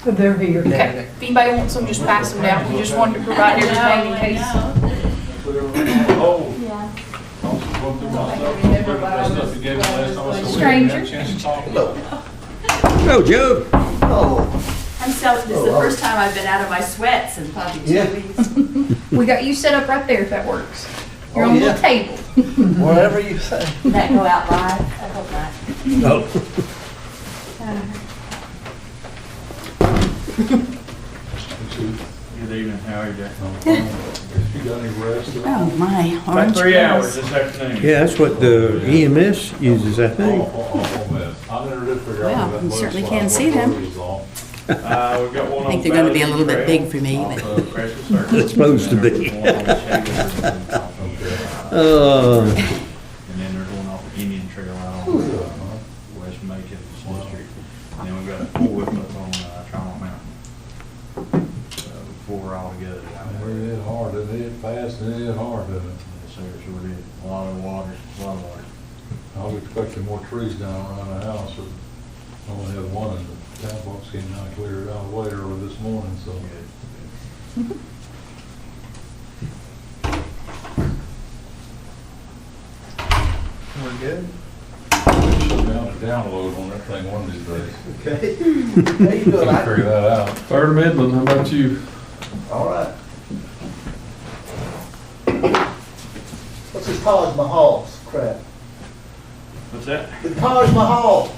They're here. Okay, if anybody wants them, just pass them down. We just wanted to provide everything in case. Stranger. Oh, Joe. I'm so, this is the first time I've been out of my sweats in probably 2 weeks. We got you set up right there if that works. You're on the little table. Whatever you say. Did that go out live? I hope not. Oh. Good evening, how are you, Jack? You got any rest? Oh, my. About 3 hours this afternoon. Yeah, that's what the EMS uses, I think. I never did figure Well, out what you that certainly looks can like, see what them. road it's on. We've got one I on think they're gonna be a little bit Valley big for me, Trail, but- off of Precious Circle. It's supposed to be. And then there's one on Coggins, Uh, and then there's one off of Indian Trail out on West Macon District. And then we've got a 4 up on Tremont Mountain. Four altogether. It hit hard, it hit fast, and it hit hard, didn't it? Yes, sir, so we did a lot of water, a lot of water. I was expecting more trees down around the house, but I only had one, and the town folks came down and cleared it out way early this morning, so. We're good. Shut down the download on that thing one of these days. Okay. How you doing? Can't figure that out. Third Amendment, how about you? All right. What's this Taj Mahal's crap? What's that? The Taj Mahal.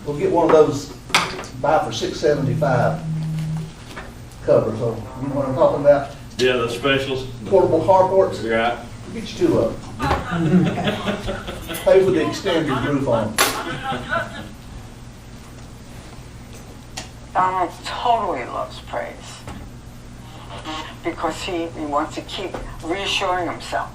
We'll get one of those, buy for $6.75 covers. So you know what I'm talking about? Yeah, the specials. Portable carports. Right. Get you 2 of them. Pay with the extended roof on. Donald totally loves praise because he wants to keep reassuring himself.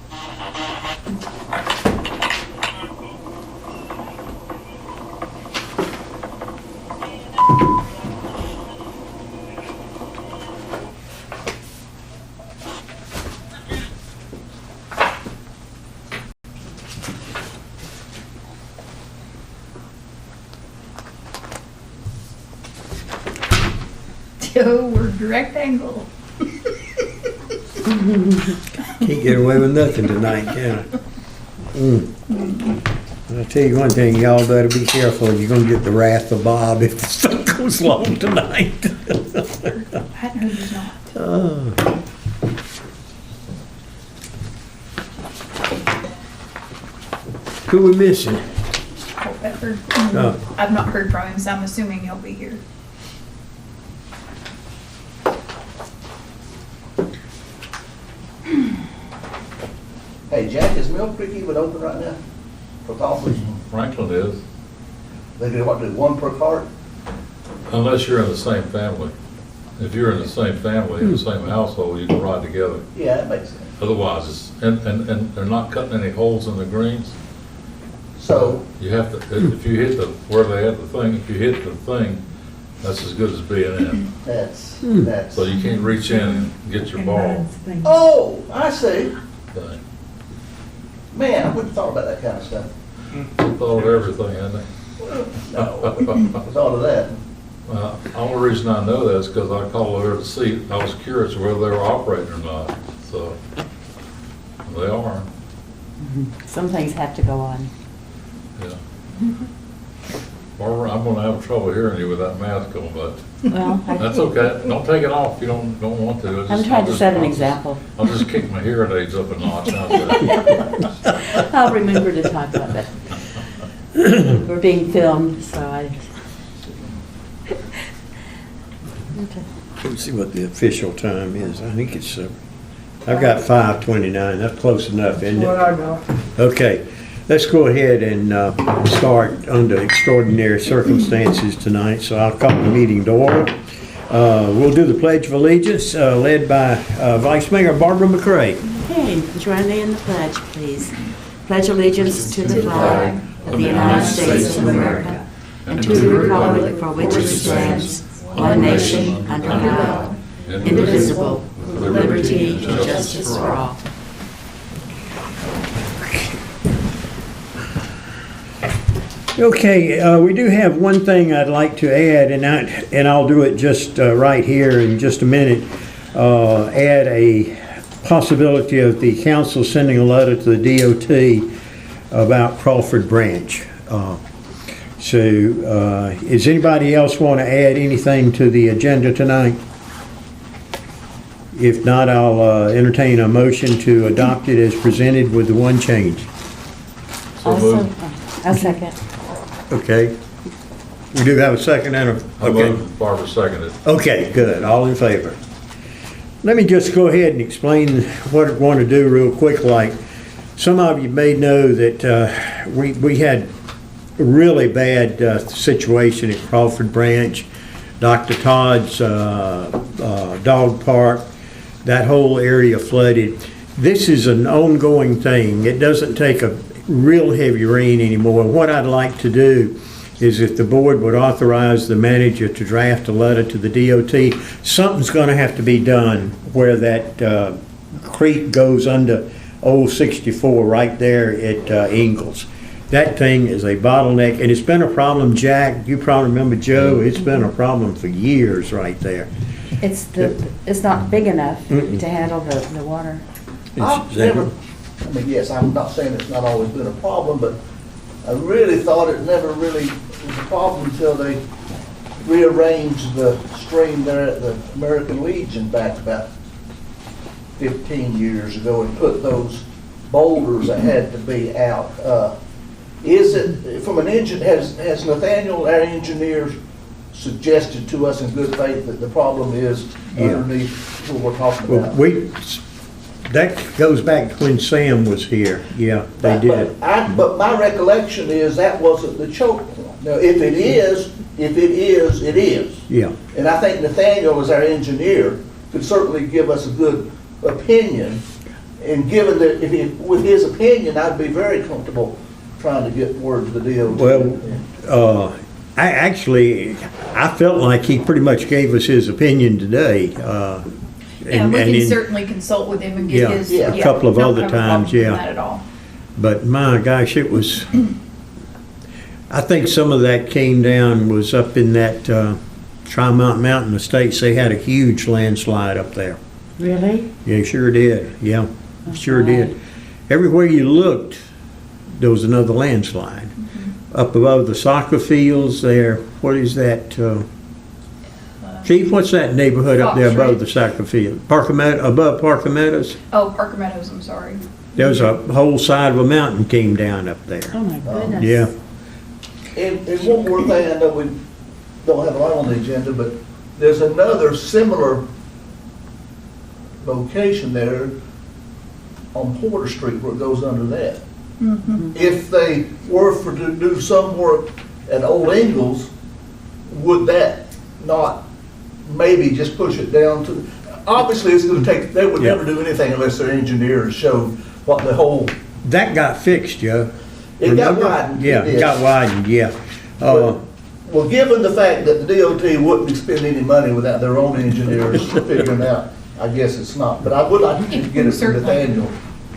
Joe, we're direct angle. can't get away with nothing tonight, can I? I'll tell you one thing, y'all better be careful. You're gonna get the wrath of Bob if the stuff goes long tonight. I hadn't heard he's not. Who we missing? Colt Bedford. Oh. I've not heard from him, so I'm assuming he'll be here. Hey, Jack, is Mill Creek even open right now for coffee? Franklin is, They do what, do 1 per cart? unless you're in the same family. If you're in the same family, in the same household, you can ride together. Yeah, that makes sense. Otherwise, it's, and they're not cutting any holes in the greens. So, You have to, if you hit the, where they have the thing, if you hit the thing, that's as good as being in. that's. So you can't reach in and get your ball. Oh, I see. thing. Man, I wouldn't have thought about that kind of stuff. Thought of everything, hadn't they? No, I wouldn't have thought of that. The only reason I know that is because I called over to see, I was curious whether they were operating or not, so they are, Some things have to go on. yeah. Barbara, I'm gonna have trouble hearing you with that mask on, but Well, that's okay. Don't take it off if you don't want to. I'm trying to set an example. I'll just kick my hearing aids up a notch. How's that? I'll remember to talk about that. We're being filmed, so I. Okay. Let's see what the official time is. I think it's, I've got 5:29. That's close enough, isn't What it? I got. Okay, let's go ahead and start under extraordinary circumstances tonight. So I'll call the meeting to order. We'll do the Pledge of Allegiance, led by Vice Mayor Barbara McCray. Okay, join me in the pledge, please. Pledge allegiance to the flag of the United States of America and to the republic for which it stands, one nation, under God, indivisible, with liberty and justice for all. Okay, we do have one thing I'd like to add, and I'll do it just right here in just a minute. Add a possibility of the council sending a letter to the DOT about Crawford Branch. Does anybody else want to add anything to the agenda tonight? If not, I'll entertain a motion to adopt it as presented with the one change. So moved. I'll second. Okay. We do have a second and a, I okay. moved, Barbara seconded. Okay, good. All in favor? Let me just go ahead and explain what I want to do real quick. Like some of you may know that we had a really bad situation at Crawford Branch, Dr. Todd's dog park, that whole area flooded. This is an ongoing thing. It doesn't take a real heavy rain anymore. What I'd like to do is if the board would authorize the manager to draft a letter to the DOT, something's going to have to be done where that creek goes under Old 64 right there at Ingalls. That thing is a bottleneck, and it's been a problem, Jack. You probably remember, Joe. It's been a problem for years right there. It's not big enough to handle the water. I've never, I mean, yes, I'm not saying it's not always been a problem, but I really thought it never really was a problem until they rearranged the stream there at the American Legion back about 15 years ago and put those boulders that had to be out. Is it, from an engine, has Nathaniel, our engineer, suggested to us in good faith that the problem is underneath what we're talking about? That goes back to when Sam was here. Yeah, they did. But my recollection is that wasn't the choke point. Now, if it is, it is. Yeah. And I think Nathaniel, as our engineer, could certainly give us a good opinion. And given that, with his opinion, I'd be very comfortable trying to get word to the DOT. Well, I felt like he pretty much gave us his opinion today. Yeah, we can certainly consult with him and get his. A couple of other don't have a times, problem with yeah. that at all. But my gosh, it was, I think some of that came down was up in that Tri-Mountain Mountain Estates. They had a huge landslide up there. Really? Yeah, sure did. Yeah, sure Okay. did. Everywhere you looked, there was another landslide. Up above the soccer fields there, what is that? Chief, what's that neighborhood up there Fox, above right? the soccer field? Above Parker Meadows? Oh, Parker Meadows, I'm sorry. There was a whole side of a mountain came down up there. Oh, my goodness. Yeah. And one more thing, I know we don't have a lot on the agenda, but there's another similar location there on Porter Street where it goes under that. If they were to do some work at Old Ingalls, would that not maybe just push it down to, obviously it's going to take, they would never do anything unless their engineers showed what the whole. That got fixed, Joe. It got Remember? widened. Yeah, it got widened, yeah. Well, given the fact that the DOT wouldn't spend any money without their own engineers figuring out, I guess it's not, but I would like to get it from Certainly. Nathaniel.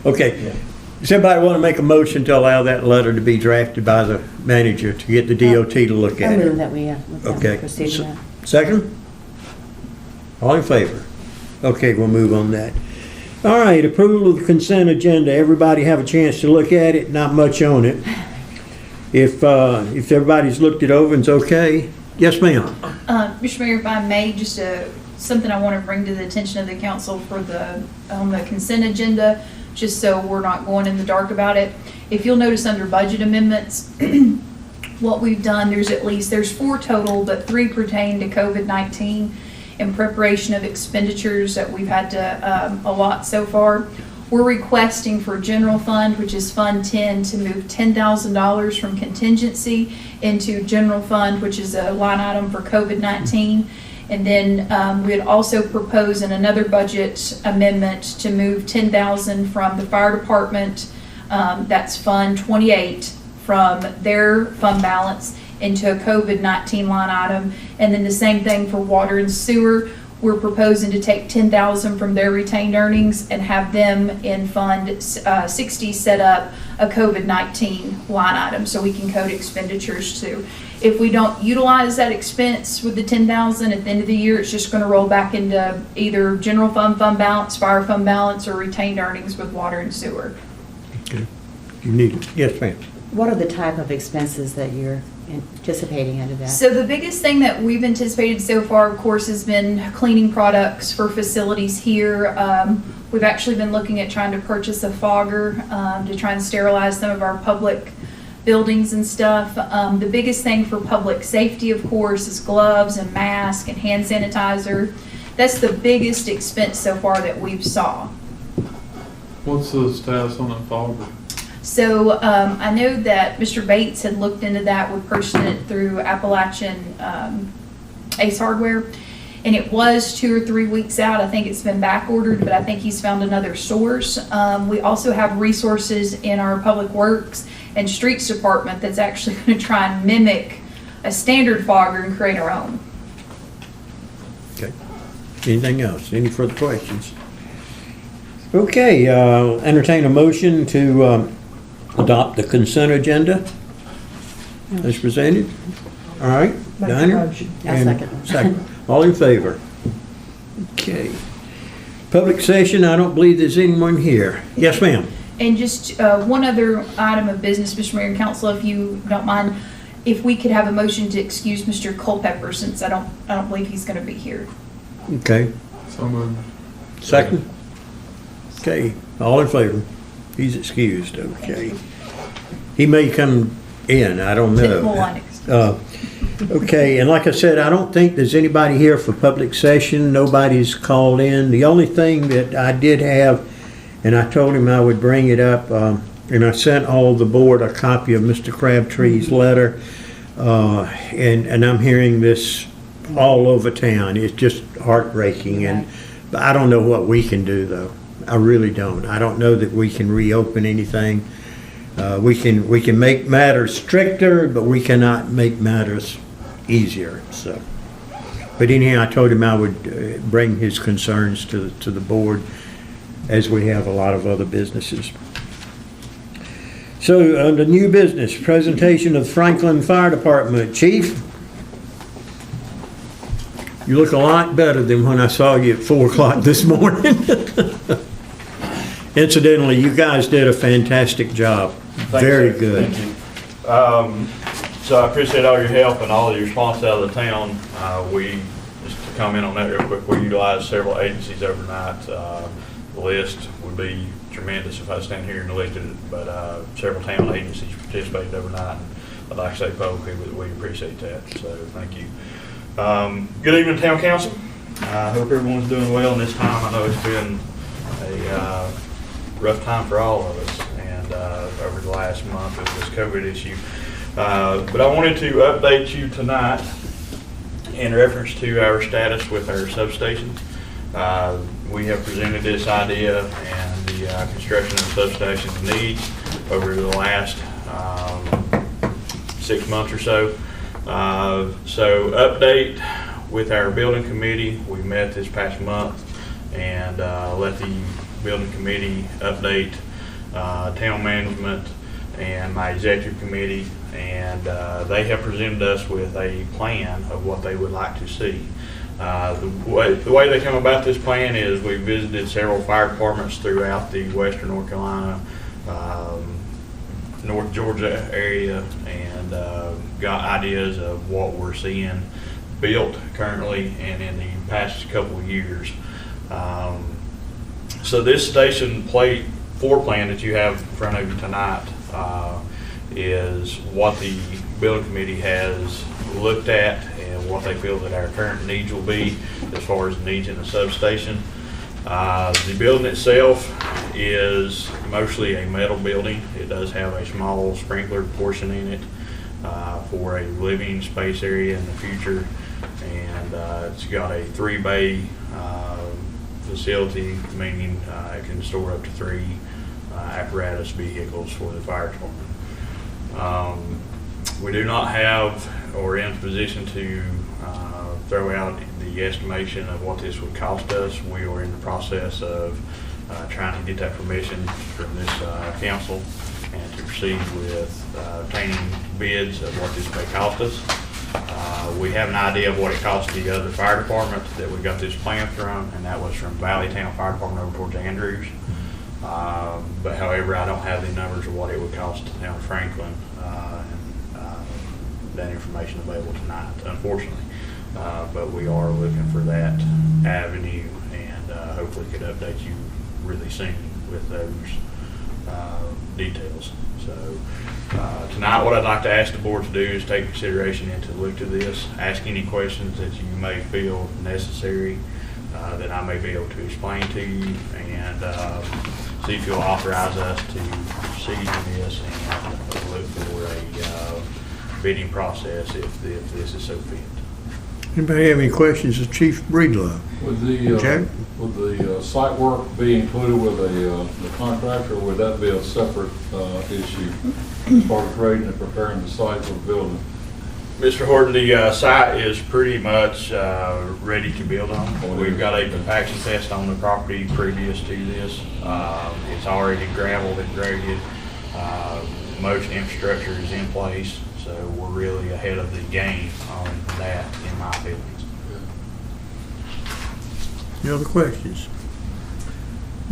Okay. Does anybody want to make a motion to allow that letter to be drafted by the manager to get the DOT to look I at move it? that we Okay. proceed with that. Second? All in favor? Okay, we'll move on that. All right, approval of the consent agenda. Everybody have a chance to look at it, not much on it. If everybody's looked it over and it's okay, yes, ma'am. Mr. Mayor, if I may, just something I want to bring to the attention of the council for the consent agenda, just so we're not going in the dark about it. If you'll notice under budget amendments, what we've done, there's 4 total, but 3 pertain to COVID-19 in preparation of expenditures that we've had to allot so far. We're requesting for general fund, which is Fund 10, to move $10,000 from contingency into general fund, which is a line item for COVID-19. And then we had also proposed in another budget amendment to move $10,000 from the fire department, that's Fund 28, from their fund balance into a COVID-19 line item. And then the same thing for water and sewer. we're proposing to take 10,000 from their retained earnings and have them in Fund 60 set up a COVID-19 line item so we can code expenditures too. If we don't utilize that expense with the 10,000 at the end of the year, it's just going to roll back into either general fund balance, fire fund balance, or retained earnings with water and sewer. Okay. You need it. Yes, ma'am. What are the type of expenses that you're anticipating under that? So the biggest thing that we've anticipated so far, of course, has been cleaning products for facilities here. We've actually been looking at trying to purchase a fogger to try and sterilize some of our public buildings and stuff. The biggest thing for public safety, of course, is gloves and masks and hand sanitizer. That's the biggest expense so far that we've saw. What's the status on that fogger? So I know that Mr. Bates had looked into that. We're purchasing it through Appalachian Ace Hardware. And it was 2 or 3 weeks out. I think it's been back ordered, but I think he's found another source. We also have resources in our Public Works and Streets Department that's actually going to try and mimic a standard fogger and create our own. Okay. Anything else? Any further questions? Okay, entertain a motion to adopt the consent agenda as presented. All right, Dinah? I'll second. Second. All in favor? Okay. Public session, I don't believe there's anyone here. Yes, ma'am. And just one other item of business, Mr. Mayor and Council, if you don't mind, if we could have a motion to excuse Mr. Culpepper since I don't believe he's going to be here. Okay. So moved. Second? Okay, all in favor? He's excused, okay. He may come in, I don't Typical know. line excuse. Okay, and like I said, I don't think there's anybody here for public session. Nobody's called in. The only thing that I did have, and I told him I would bring it up, and I sent all the board a copy of Mr. Crabtree's letter, and I'm hearing this all over town. It's just heartbreaking, and I don't know what we can do, though. I really don't. I don't know that we can reopen anything. We can make matters stricter, but we cannot make matters easier. So, but anyhow, I told him I would bring his concerns to the board, as we have a lot of other businesses. So, under new business, presentation of Franklin Fire Department. Chief, you look a lot better than when I saw you at 4 o'clock this morning. Incidentally, you guys did a fantastic job. Very good. Thank you. So I appreciate all your help and all of your response out of the town. Just to comment on that real quick, we utilized several agencies overnight. The list would be tremendous if I stand here and elected it, but several town agencies participated overnight. And I'd like to say publicly that we appreciate that, so thank you. Good evening, Town Council. I hope everyone's doing well in this time. I know it's been a rough time for all of us, and over the last month with this COVID issue. But I wanted to update you tonight in reference to our status with our substations. We have presented this idea and the construction of substations needs over the last 6 months or so. So update with our building committee. We met this past month and let the building committee update town management and my executive committee, and they have presented us with a plan of what they would like to see. The way they come about this plan is we visited several fire departments throughout the western North Carolina, North Georgia area, and got ideas of what we're seeing built currently and in the past couple of years. So this station floor plan that you have in front of you tonight is what the building committee has looked at and what they feel that our current needs will be as far as needs in the substation. The building itself is mostly a metal building. It does have a small sprinkler portion in it for a living space area in the future, and it's got a 3-bay facility, meaning it can store up to 3 apparatus vehicles for the fire department. We do not have or in position to throw out the the estimation of what this would cost us. We are in the process of trying to get that permission from this council and to proceed with obtaining bids of what this may cost us. We have an idea of what it cost the other fire department that we got this plan from, and that was from Valleytown Fire Department over towards Andrews. But however, I don't have the numbers of what it would cost down in Franklin, that information available tonight, unfortunately. But we are looking for that avenue, and hopefully could update you really soon with those details. So tonight, what I'd like to ask the board to do is take consideration into look to this, ask any questions that you may feel necessary that I may be able to explain to you, and see if you'll authorize us to proceed in this and look for a bidding process if this is so fit. Anybody have any questions of Chief Breedlove? Jack? Would the site work be included with the contractor, or would that be a separate issue as far as grading and preparing the site for the building? Mr. Horton, the site is pretty much ready to build on. We've got a compaction test on the property previous to this. It's already gravelled and graded. Most infrastructure is in place, so we're really ahead of the game on that, in my feelings. Any other questions?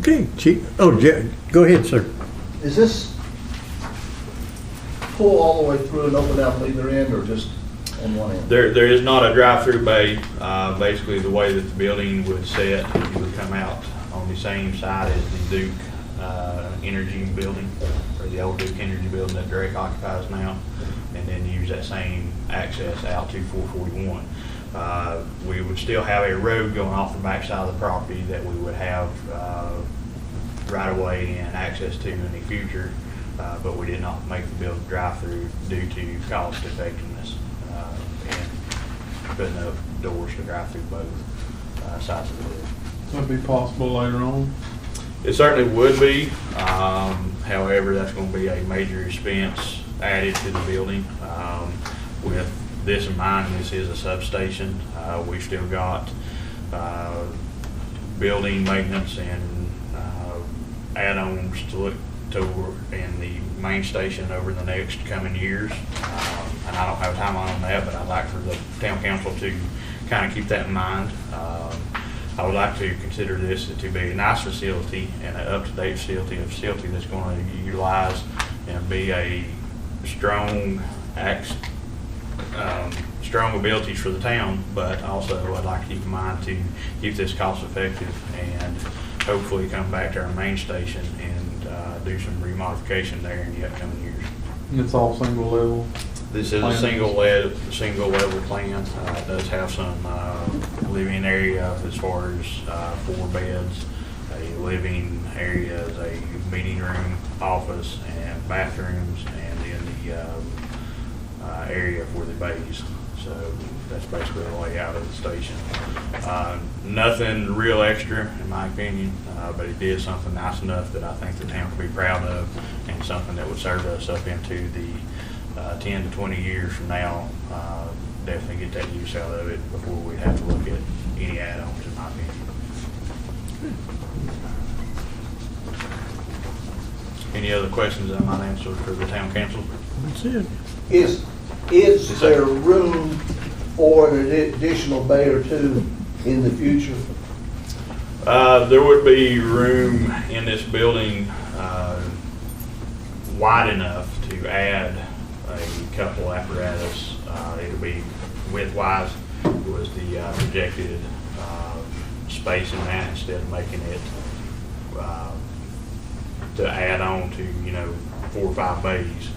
Okay, Chief. Oh, Jack, go ahead, sir. Is this pull all the way through and open out on either end, or just on one end? There is not a drive-through bay. Basically, the way that the building would set, you would come out on the same side as the Duke Energy building, or the old Duke Energy building that Drake occupies now, and then use that same access out to 441. We would still have a road going off the back side of the property that we would have right away and access to in the future, but we did not make the building drive-through due to cost effectiveness and putting up doors to drive through both sides of the building. Would be possible later on. It certainly would be. However, that's going to be a major expense added to the building. With this in mind, this is a substation. We've still got building maintenance and add-ons to look toward in the main station over the next coming years. And I don't have a timeline on that, but I'd like for the town council to kind of keep that in mind. I would like to consider this to be a nice facility and an up-to-date facility, a facility that's going to utilize and be a strong strong abilities for the town, but also I'd like to keep in mind to keep this cost effective and hopefully come back to our main station and do some remodification there in the upcoming years. And it's all single level. This is a single level plan. It does have some living area as far as 4 beds, a living area, a meeting room, office, and bathrooms, and then the area for the bays. So that's basically the layout of the station. Nothing real extra, in my opinion, but it is something nice enough that I think the town can be proud of, and something that would serve us up into the 10 to 20 years from now. Definitely get that use out of it before we have to look at any add-ons, in my opinion. Any other questions that I might answer for the town council? That's it. Is there room for an additional bay or two in the future? There would be room in this building wide enough to add a couple apparatus. It'll be width-wise was the projected space in that, instead of making it to add on to 4 or 5 bays.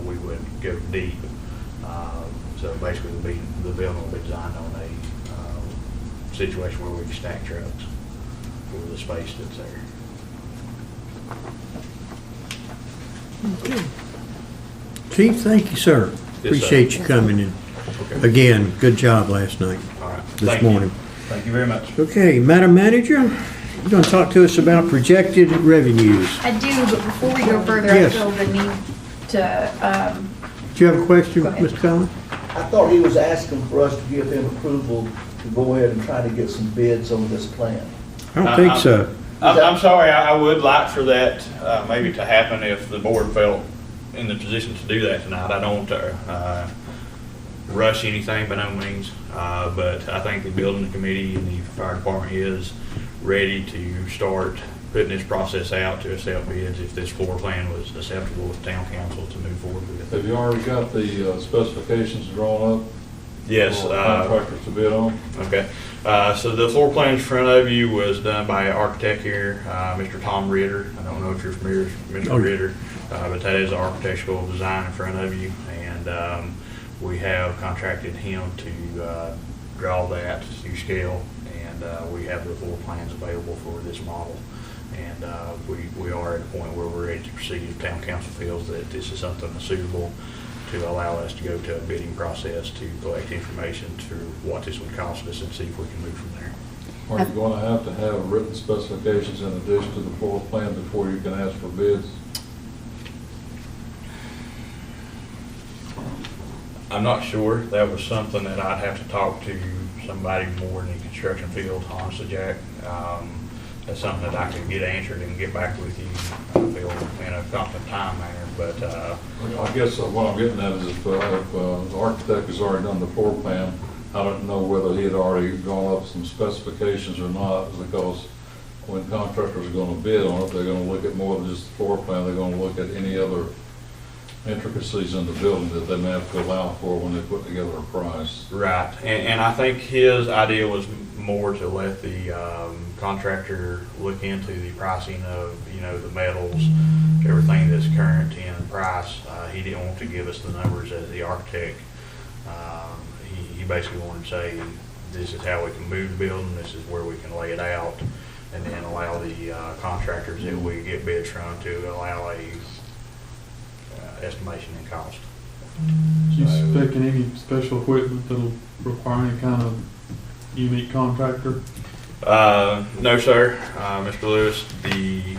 We would go deep. So basically, the building will be designed on a situation where we can stack trucks for the space that's there. Okay. Chief, thank you, sir. Yes, Appreciate sir. you coming in. Okay. Again, good job last night, All right. this Thank you. morning. Thank you very much. Okay, Madam Manager, you're going to talk to us about projected revenues. I do, but before we go further, Yes. I feel the need to, Do you have a question, Go ahead. Mr. Collins? I thought he was asking for us to give him approval to go ahead and try to get some bids on this plan? I don't think so. I'm sorry, I would like for that maybe to happen if the board felt in the position to do that tonight. I don't want to rush anything by no means, but I think the building committee and the fire department is ready to start putting this process out to accept bids if this floor plan was acceptable with town council to move forward with. Have you already got the specifications drawn up? Yes. For contractors to bid on? Okay. So the floor plan in front of you was done by an architect here, Mr. Tom Ritter. I don't know if you're familiar with Mr. Ritter, but that is the architectural design in front of you. And we have contracted him to draw that to scale, and we have the floor plans available for this model. And we are at a point where we're ready to proceed if town council feels that this is something that's suitable to allow us to go to a bidding process to collect information to what this would cost us and see if we can move from there. Are you going to have written specifications in addition to the floor plan before you can ask for bids? I'm not sure. That was something that I'd have to talk to somebody more in the construction field, honestly, Jack. That's something that I can get answered and get back with you, I feel, in a competent time manner. But I guess what I'm getting at is if the architect has already done the floor plan, I don't know whether he had already drawn up some specifications or not, because when contractors are going to bid on it, they're going to look at more than just the floor plan. They're going to look at any other intricacies in the building that they may have to allow for when they put together a price. right, and I think his idea was more to let the contractor look into the pricing of, the metals, everything that's current in price. He didn't want to give us the numbers as the architect. He basically wanted to say, this is how we can move the building, this is where we can lay it out, and then allow the contractors that we get bids from to allow a estimation and cost. You expecting any special equipment that'll require any kind of unique contractor? No, sir. Mr. Lewis,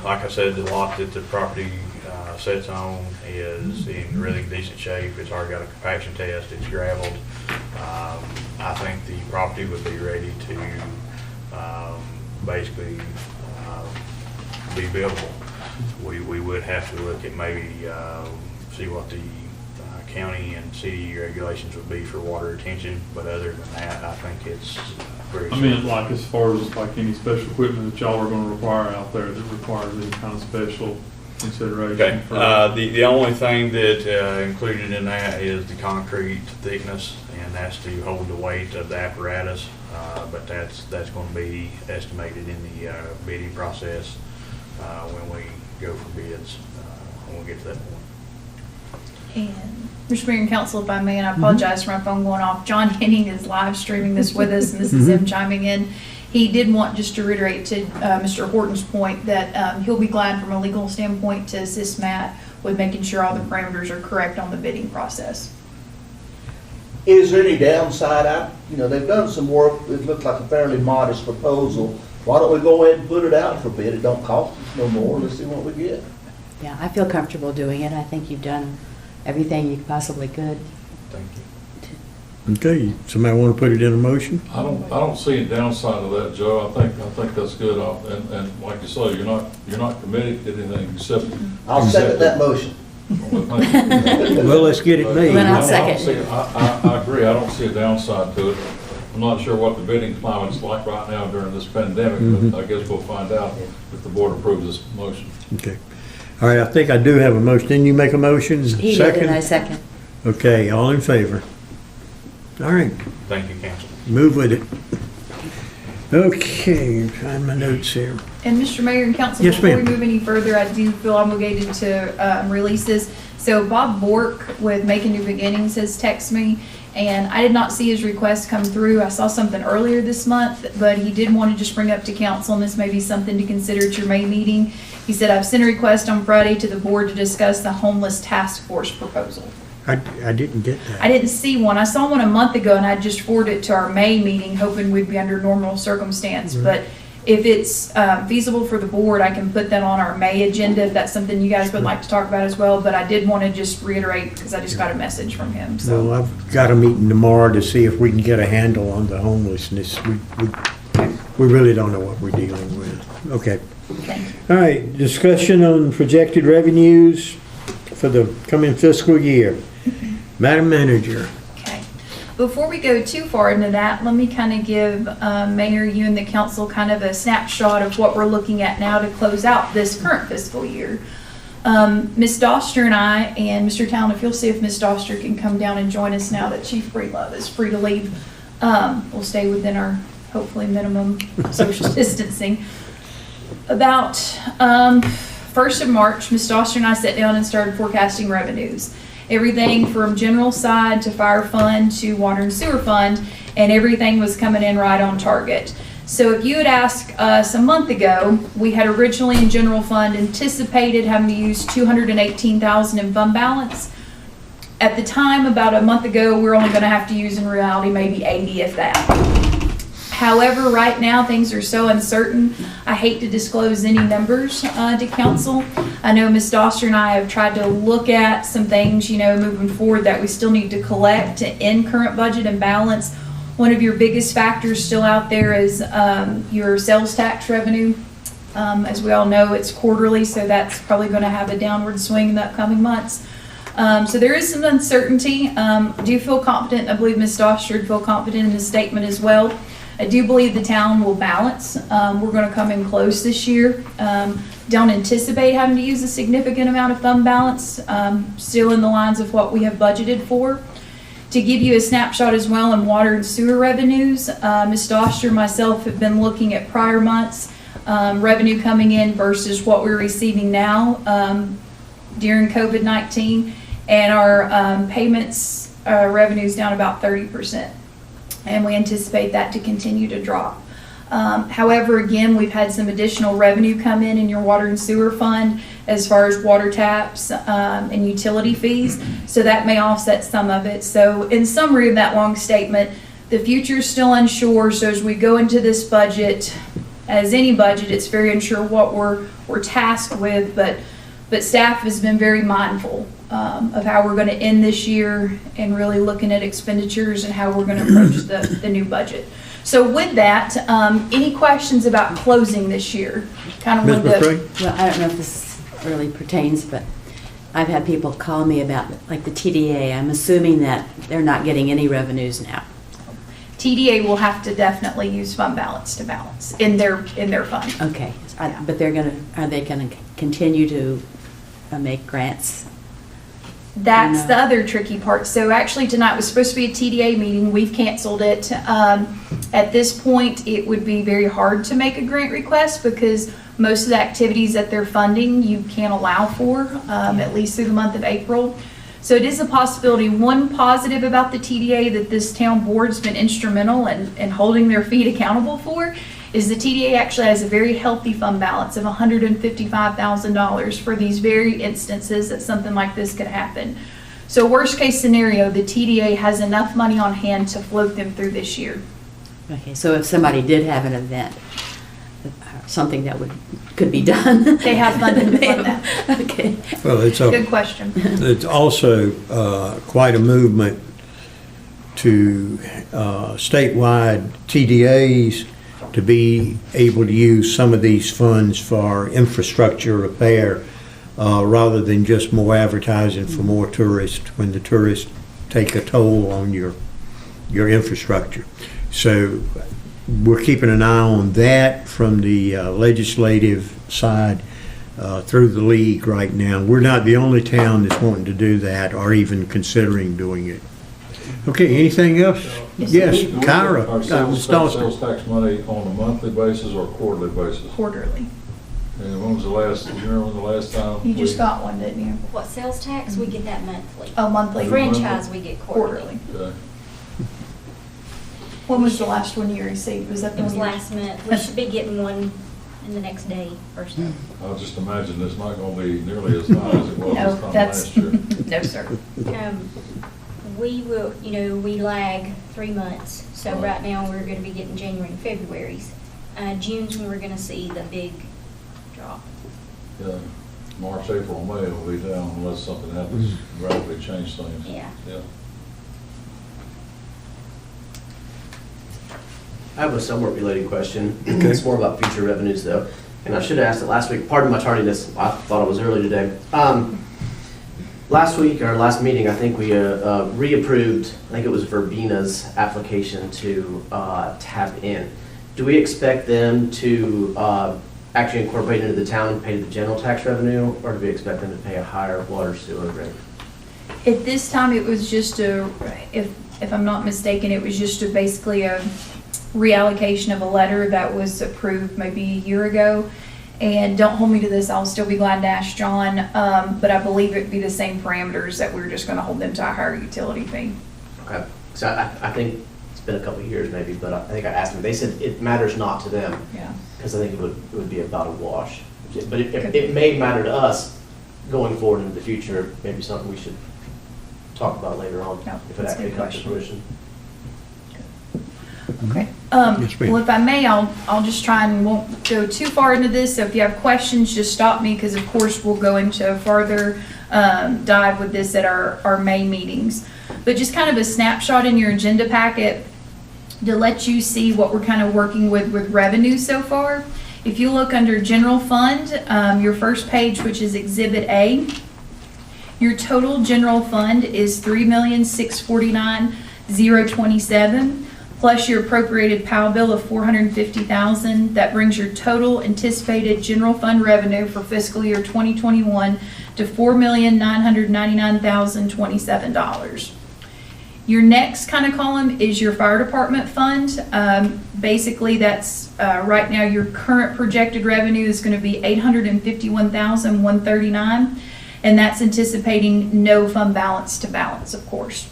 like I said, the lot that the property sits on is in really decent shape. It's already got a compaction test. It's gravelled. I think the property would be ready to basically be buildable. We would have to look at maybe see what the county and city regulations would be for water retention, but other than that, I think it's very I mean, like as far as like any special equipment that y'all are going to require out there that requires any kind of special consideration. Okay. For The only thing that included in that is the concrete thickness, and that's to hold the weight of the apparatus. But that's going to be estimated in the bidding process when we go for bids when we get to that point. And Mr. Mayor and Council, if I may, and I apologize for my phone going off, John Henning is live streaming this with us, and this is him chiming in. He did want just to reiterate to Mr. Horton's point that he'll be glad from a legal standpoint to assist Matt with making sure all the parameters are correct on the bidding process. Is there any downside? They've done some work. It looks like a fairly modest proposal. Why don't we go ahead and put it out for bid? It don't cost us no more. Let's see what we get. Yeah, I feel comfortable doing it. I think you've done everything you possibly could. Thank you. Okay, somebody want to put it in a motion? I don't see a downside to that, Joe. I think that's good. And like you say, you're not committed to anything except. I'll second that motion. Well, let's get it made. Well, I'll second. I agree. I don't see a downside to it. I'm not sure what the bidding climate's like right now during this pandemic, but I guess we'll find out if the board approves this motion. Okay. All right, I think I do have a motion. Didn't you make a motion? He did, and I second. Okay, all in favor? All right, Thank you, Council. move with it. Okay, find my notes here. And Mr. Mayor and Council, Yes, before we ma'am. move any further, I do feel obligated to release this. So Bob Bork with Making New Beginnings has texted me, and I did not see his request come through. I saw something earlier this month, but he did want to just bring up to council, and this may be something to consider at your May meeting. He said, I've sent a request on Friday to the board to discuss the homeless task force proposal. I didn't get that. I didn't see one. I saw one a month ago, and I just forwarded it to our May meeting, hoping we'd be under normal circumstance. But If it's feasible for the board, I can put that on our May agenda if that's something you guys would like to talk about as well. But I did want to just reiterate because I just got a message from him. So Well, I've got a meeting tomorrow to see if we can get a handle on the homelessness. We really don't know what we're dealing with. Okay. thank you. All right, discussion on projected revenues for the coming fiscal year. Madam Manager. Okay. Before we go too far into that, let me kind of give Mayor, you and the council kind of a snapshot of what we're looking at now to close out this current fiscal year. Ms. Doster and I, and Mr. Town, if you'll see if Ms. Doster can come down and join us now that Chief Breedlove is free to leave. We'll stay within our hopefully minimum social distancing. About 1st of March, Ms. Doster and I sat down and started forecasting revenues. Everything from general side to fire fund to water and sewer fund, and everything was coming in right on target. So if you had asked us a month ago, we had originally in general fund anticipated having to use $218,000 in fund balance. At the time, about a month ago, we're only gonna have to use in reality maybe 80 if that. However, right now, things are so uncertain, I hate to disclose any numbers to council. I know Ms. Doster and I have tried to look at some things, moving forward that we still need to collect in current budget and balance. One of your biggest factors still out there is your sales tax revenue. As we all know, it's quarterly, so that's probably going to have a downward swing in the upcoming months. So there is some uncertainty. Do you feel confident? I believe Ms. Doster would feel confident in the statement as well. I do believe the town will balance. We're going to come in close this year. Don't anticipate having to use a significant amount of fund balance, still in the lines of what we have budgeted for. To give you a snapshot as well in water and sewer revenues, Ms. Doster and myself have been looking at prior months, revenue coming in versus what we're receiving now during COVID-19, and our payments revenues down about 30%. And we anticipate that to continue to drop. However, again, we've had some additional revenue come in your water and sewer fund as far as water taps and utility fees, so that may offset some of it. So in summary of that long statement, the future is still unsure, so as we go into this budget, as any budget, it's very unsure what we're tasked with, but staff has been very mindful of how we're going to end this year and really looking at expenditures and how we're going to approach the new budget. So with that, any questions about closing this year? Kind of Ms. wanted to, McCray? Well, I don't know if this really pertains, but I've had people call me about like the TDA. I'm assuming that they're not getting any revenues now. TDA will have to definitely use fund balance to balance in their fund. Okay, but are they gonna continue to make grants? That's No. the other tricky part. So actually tonight was supposed to be a TDA meeting. We've canceled it. At this point, it would be very hard to make a grant request because most of the activities that they're funding, you can't allow for, at least through the month of April. So it is a possibility. One positive about the TDA that this town board's been instrumental in holding their feet accountable for is the TDA actually has a very healthy fund balance of $155,000 for these very instances that something like this could happen. So worst case scenario, the TDA has enough money on hand to float them through this year. Okay, so if somebody did have an event, something that could be done. They have funding to fund that. Okay. Well, Good question. it's also quite a movement to statewide TDAs to be able to use some of these funds for infrastructure repair rather than just more advertising for more tourists when the tourists take a toll on your infrastructure. So we're keeping an eye on that from the legislative side through the league right now. We're not the only town that's wanting to do that or even considering doing it. Okay, anything else? Yes, Do we get Kyra. our Ms. Doster. sales tax money on a monthly basis or quarterly basis? Quarterly. And when was the last, do you remember when the last time? You just got one, didn't you? What, sales tax, we get that monthly. Oh, monthly. Franchise, we get quarterly. Quarterly. Okay. When was the last one you received? Was that the It was one you- last month. We should be getting one in the next day or so. I'll just imagine it's not gonna be nearly as high as it was No, this time that's, last year. no, sir. We will, we lag 3 months. So right now, we're gonna be getting January and February's. June's when we're gonna see the big drop. Yeah, March, April, May will be down unless something happens to radically change things. Yeah. Yeah. I have a somewhat related question. It's more about future revenues, though. And I should have asked it last week. Pardon my tardiness. I thought I was early today. Last week, or last meeting, I think we reapproved, I think it was Verbina's application to tap in. Do we expect them to actually incorporate into the town and pay the general tax revenue, or do we expect them to pay a higher water sewer rate? At this time, it was just if I'm not mistaken, it was just basically a reallocation of a letter that was approved maybe a year ago. And don't hold me to this, I'll still be glad to ask John, but I believe it'd be the same parameters that we're just gonna hold them to a higher utility fee. Okay. So I think it's been a couple of years maybe, but I think I asked them. They said it matters not to them. Yeah. Because I think it would be about a wash. But it may matter to us going forward into the future, maybe something we should talk about later on, No, if it that's a actually good comes to question. fruition. Okay. Yes, ma'am. Well, if I may, I'll just try and won't go too far into this. So if you have questions, just stop me, because of course we'll go into a further dive with this at our May meetings. But just kind of a snapshot in your agenda packet to let you see what we're kind of working with revenue so far. If you look under general fund, your first page, which is Exhibit A, your total general fund is $3,649,027. Plus your appropriated POW bill of $450,000. That brings your total anticipated general fund revenue for fiscal year 2021 to $4,999,027. Your next kind of column is your fire department fund. Basically, that's right now your current projected revenue is going to be $851,139, and that's anticipating no fund balance to balance, of course.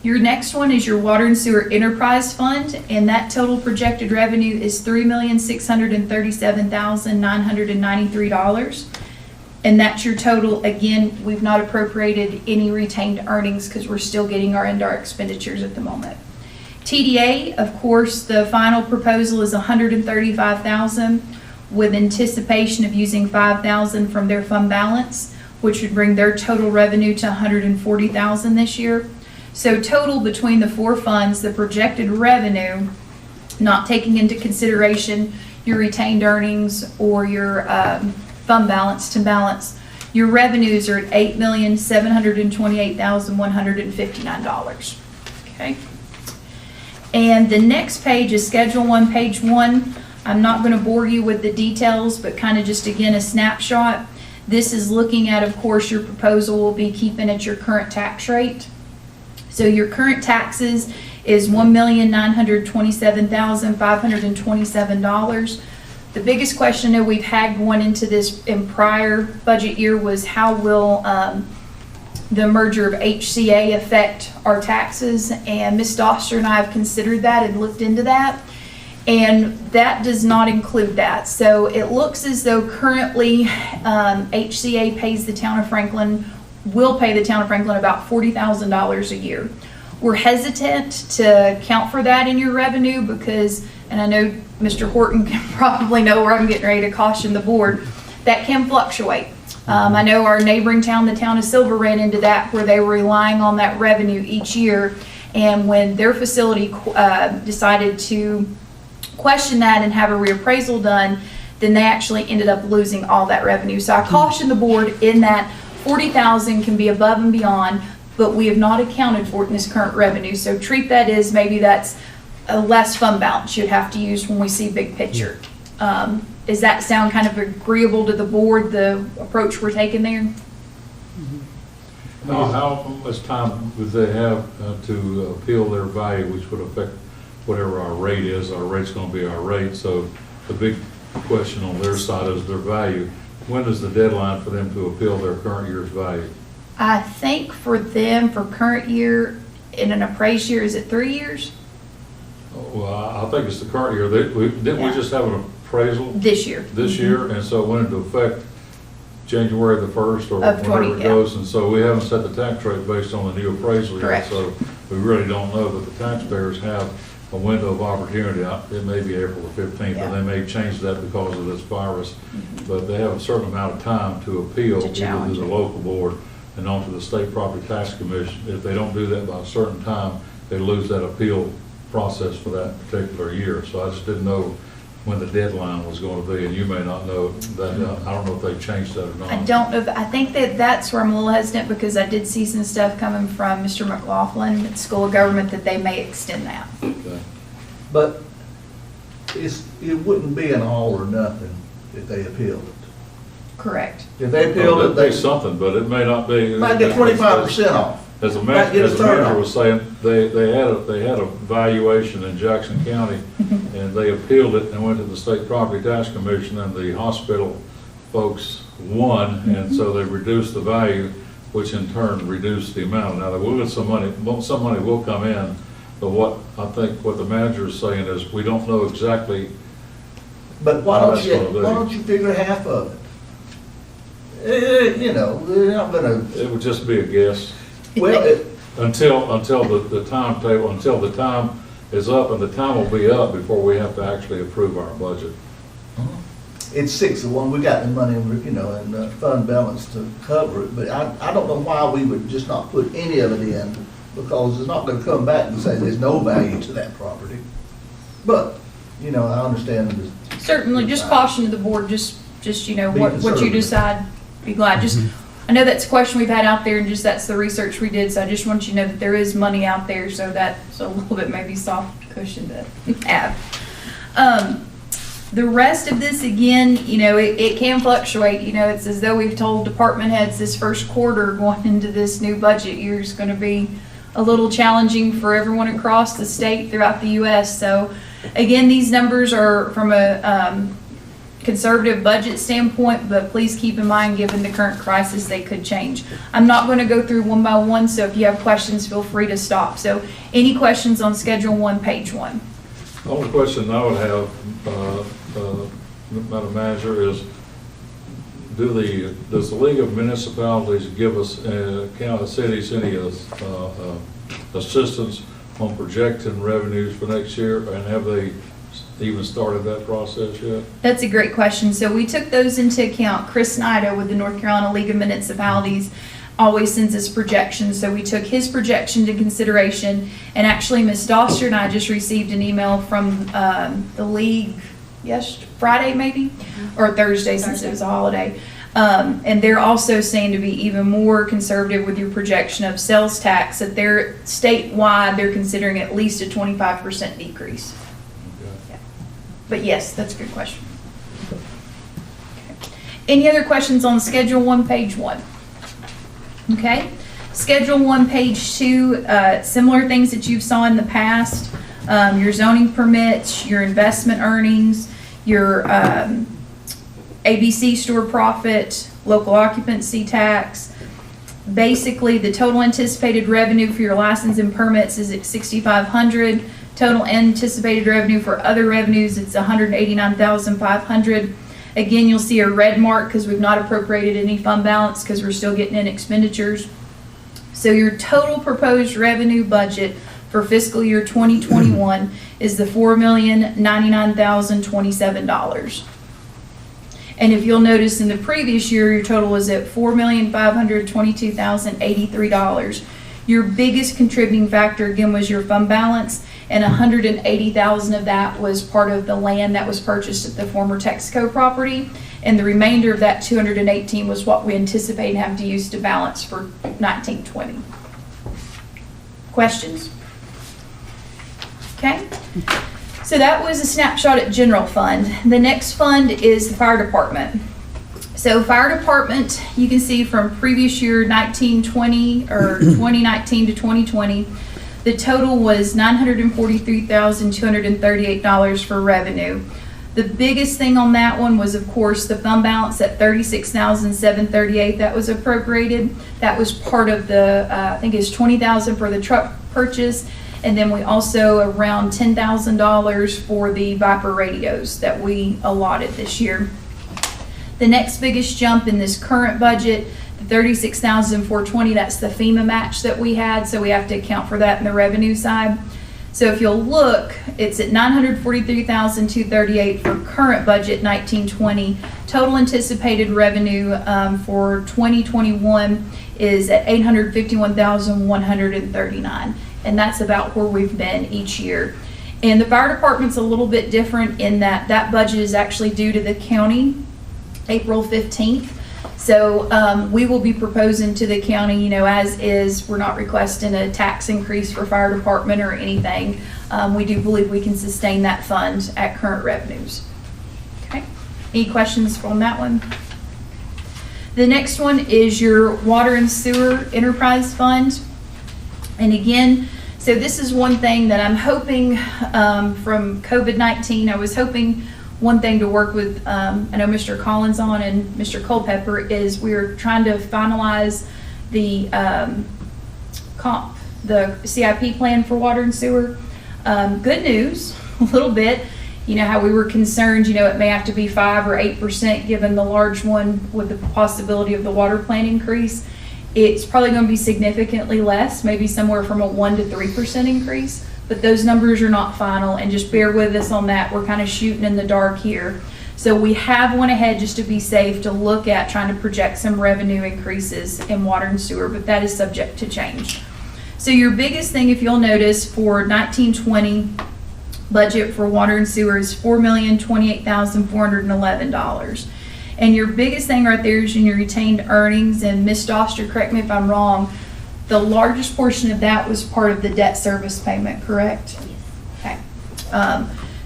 Your next one is your water and sewer enterprise fund, and that total projected revenue is $3,637,993. And that's your total. Again, we've not appropriated any retained earnings because we're still getting our into our expenditures at the moment. TDA, of course, the final proposal is $135,000 with anticipation of using $5,000 from their fund balance, which would bring their total revenue to $140,000 this year. So total between the four funds, the projected revenue, not taking into consideration your retained earnings or your fund balance to balance, your revenues are at $8,728,159. Okay. And the next page is Schedule 1, page 1. I'm not going to bore you with the details, but kind of just again a snapshot. This is looking at, of course, your proposal will be keeping at your current tax rate. So your current taxes is $1,927,527. The biggest question that we've had going into this in prior budget year was how will the merger of HCA affect our taxes? And Ms. Doster and I have considered that and looked into that. And that does not include that. So it looks as though currently HCA pays the town of Franklin, will pay the town of Franklin about $40,000 a year. We're hesitant to count for that in your revenue because, and I know Mr. Horton can probably know where I'm getting ready to caution the board, that can fluctuate. I know our neighboring town, the town of Silver, ran into that where they were relying on that revenue each year. And when their facility decided to question that and have a reappraisal done, then they actually ended up losing all that revenue. So I caution the board in that $40,000 can be above and beyond, but we have not accounted for it in this current revenue. So treat that as maybe that's a less fund balance you'd have to use when we see big picture. Does that sound kind of agreeable to the board, the approach we're taking there? How much time would they have to appeal their value, which would affect whatever our rate is? Our rate's going to be our rate. So the big question on their side is their value. When is the deadline for them to appeal their current year's value? I think for them, for current year, in an appraised year, is it 3 years? Well, I think it's the current year. Didn't we just have an appraisal This year. this year? And so it went into effect January the 1st or Of 20, whenever it goes. And so we haven't set the tax rate based on the new appraisal yet. Correct. So we really don't know, but the taxpayers have a window of opportunity. It may be April the 15th, Yeah. and they may change that because of this virus. But they have a certain amount of time to appeal To either challenge to the it. local board and onto the State Property Tax Commission. If they don't do that by a certain time, they lose that appeal process for that particular year. So I just didn't know when the deadline was going to be, and you may not know that. I don't know if they've changed that or not. I don't know, I think that's where I'm a little hesitant, because I did see some stuff coming from Mr. McLaughlin at School of Government that they may extend that. Okay. But it wouldn't be an all or nothing if they appealed it. Correct. If they appealed it, That'd be they something, but it may not be. might get 25% off. As a Might get a third manager off. was saying, they had a valuation in Jackson County, and they appealed it and went to the State Property Tax Commission, and the hospital folks won, and so they reduced the value, which in turn reduced the amount. Now, there will get some money will come in, but what the manager is saying is, we don't know exactly. But why How don't that's you, gonna be. why don't you figure half of it? You know, they're not gonna, It would just be a guess. well, Until the timetable, until the time is up, and the time will be up before we have to actually approve our budget. it's 6-1, we got the money, you know, in the fund balance to cover it, but I don't know why we would just not put any of it in, because it's not gonna come back and say there's no value to that property. But, you know, I understand this. Certainly, just caution to the board, just, you know, Be what you conservative. decide, be glad. Just, I know that's a question we've had out there, and just that's the research we did, so I just want you to know that there is money out there, so that's a little bit maybe soft cushion to have. The rest of this, again, you know, it can fluctuate. You know, it's as though we've told department heads this first quarter going into this new budget year is going to be a little challenging for everyone across the state throughout the U.S. So, again, these numbers are from a conservative budget standpoint, but please keep in mind, given the current crisis, they could change. I'm not going to go through one by one, so if you have questions, feel free to stop. So, any questions on Schedule 1, Page 1? The only question I would have, Madam Manager, is does the League of Municipalities give us, county cities, any assistance on projecting revenues for next year, and have they even started that process yet? That's a great question. So we took those into account. Chris Snyder with the North Carolina League of Municipalities always sends us projections. So we took his projection into consideration. And actually, Ms. Doster and I just received an email from the league Friday maybe, or Thursday since it was a holiday. And they're also saying to be even more conservative with your projection of sales tax, that they're statewide, they're considering at least a 25% decrease. Okay. But yes, that's a good question. Okay. Any other questions on Schedule 1, Page 1? Okay. Schedule 1, Page 2, similar things that you've saw in the past. Your zoning permits, your investment earnings, your ABC store profit, local occupancy tax. Basically, the total anticipated revenue for your license and permits is at $6,500. Total anticipated revenue for other revenues, it's $189,500. Again, you'll see a red mark because we've not appropriated any fund balance because we're still getting in expenditures. So your total proposed revenue budget for fiscal year 2021 is the $4,099,027. And if you'll notice in the previous year, your total was at $4,522,083. Your biggest contributing factor, again, was your fund balance, and $180,000 of that was part of the land that was purchased at the former Texaco property, and the remainder of that $218 was what we anticipate having to use to balance for 1920. Questions? Okay. So that was a snapshot at general fund. The next fund is the fire department. So fire department, you can see from previous year 1920 or 2019 to 2020, the total was $943,238 for revenue. The biggest thing on that one was, of course, the fund balance at $36,738 that was appropriated. That was part of the, I think it's $20,000 for the truck purchase. And then we also around $10,000 for the Viper radios that we allotted this year. The next biggest jump in this current budget, the $36,420, that's the FEMA match that we had, so we have to account for that in the revenue side. So if you'll look, it's at $943,238 for current budget 1920. Total anticipated revenue for 2021 is at $851,139, and that's about where we've been each year. And the fire department's a little bit different in that that budget is actually due to the county April 15th. So we will be proposing to the county, as is. We're not requesting a tax increase for fire department or anything. We do believe we can sustain that fund at current revenues. Okay. Any questions from that one? The next one is your water and sewer enterprise fund. And again, so this is one thing that I'm hoping from COVID-19, I was hoping one thing to work with, I know Mr. Collins on and Mr. Culpepper, is we're trying to finalize the CIP plan for water and sewer. Good news, a little bit. You know how we were concerned, it may have to be 5 or 8% given the large one with the possibility of the water plant increase. It's probably going to be significantly less, maybe somewhere from a 1 to 3% increase. But those numbers are not final, and just bear with us on that. We're kind of shooting in the dark here. So we have went ahead, just to be safe, to look at trying to project some revenue increases in water and sewer, but that is subject to change. So your biggest thing, if you'll notice, for 1920 budget for water and sewer is $4,028,411. And your biggest thing right there is in your retained earnings, and Ms. Doster, correct me if I'm wrong, the largest portion of that was part of the debt service payment, correct? Yes. Okay.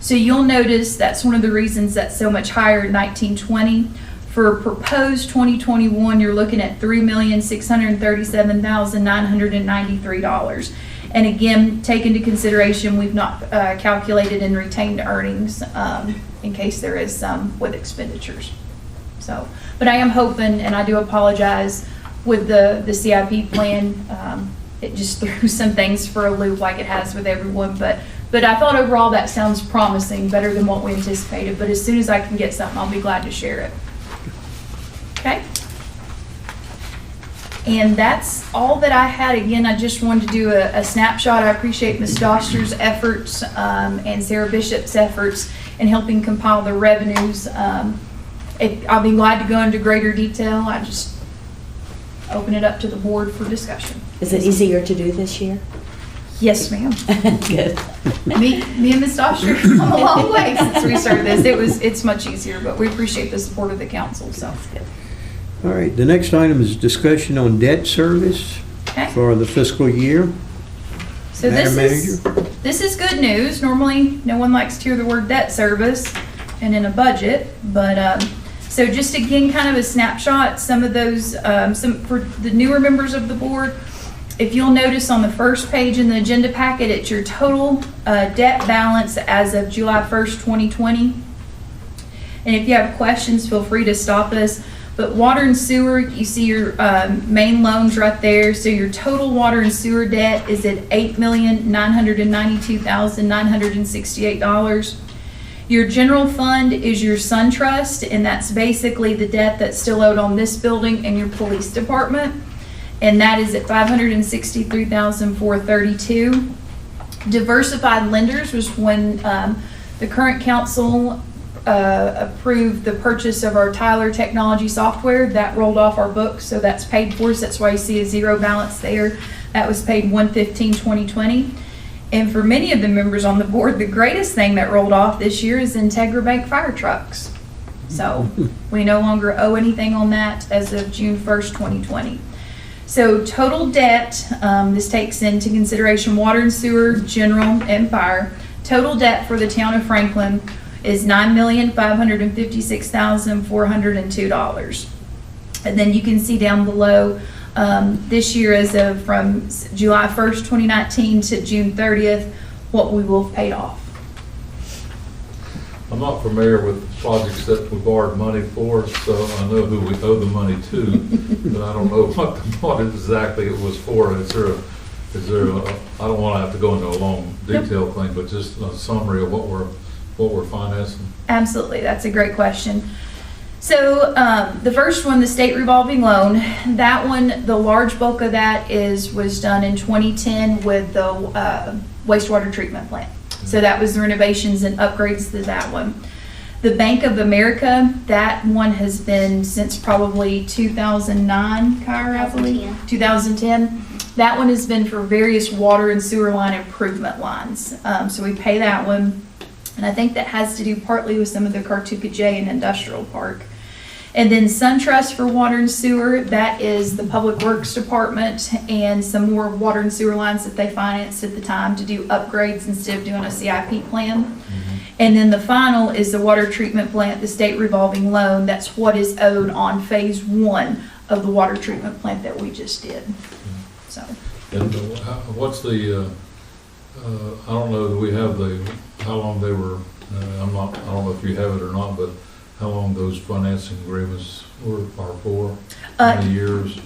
So you'll notice that's one of the reasons that's so much higher in 1920. For proposed 2021, you're looking at $3,637,993. And again, take into consideration, we've not calculated in retained earnings in case there is some with expenditures. So, but I am hoping, and I do apologize, with the CIP plan, it just threw some things for a loop like it has with everyone, but I thought overall that sounds promising, better than what we anticipated. But as soon as I can get something, I'll be glad to share it. Okay? And that's all that I had. Again, I just wanted to do a snapshot. I appreciate Ms. Doster's efforts and Sarah Bishop's efforts in helping compile the revenues. I'll be glad to go into greater detail. I just open it up to the board for discussion. Is it easier to do this year? Yes, ma'am. Good. Me and Ms. Doster come a long way since we started this. It's much easier, but we appreciate the support of the council. So. All right, the next item is discussion on debt service for the fiscal year. So this is good news. Normally, no one likes to hear the word debt service and in a budget, but so just again, kind of a snapshot, some of those, for the newer members of the board, if you'll notice on the first page in the agenda packet, it's your total debt balance as of July 1st, 2020. And if you have questions, feel free to stop us. But water and sewer, you see your main loans right there. So your total water and sewer debt is at $8,992,968. Your general fund is your SunTrust, and that's basically the debt that's still owed on this building and your police department. And that is at $563,432. Diversified lenders was when the current council approved the purchase of our Tyler technology software. That rolled off our books, so that's paid for. So that's why you see a zero balance there. That was paid 1/15/2020. And for many of the members on the board, the greatest thing that rolled off this year is Integra Bank fire trucks. So we no longer owe anything on that as of June 1st, 2020. So total debt, this takes into consideration water and sewer, general, and fire. Total debt for the town of Franklin is $9,556,402. And then you can see down below, this year as of from July 1st, 2019 to June 30th, what we will have paid off. I'm not familiar with projects that we borrowed money for, so I know who we owe the money to, but I don't know what exactly it was for. Is there a, I don't want to have to go into a long detail thing, but just a summary of what we're financing? Absolutely, that's a great question. So the first one, the state revolving loan, that one, the large bulk of that was done in 2010 with the wastewater treatment plant. So that was the renovations and upgrades to that one. The Bank of America, that one has been since probably 2009, Kyra, I believe? 2010. That one has been for various water and sewer line improvement lines. So we pay that one. And I think that has to do partly with some of the Cartuca J and Industrial Park. And then SunTrust for water and sewer, that is the Public Works Department and some more water and sewer lines that they financed at the time to do upgrades instead of doing a CIP plan. And then the final is the water treatment plant, the state revolving loan. That's what is owed on phase 1 of the water treatment plant that we just did. So. And what's the, I don't know, do we have how long they were, I don't know if you have it or not, but how long those financing agreements are for? How many years?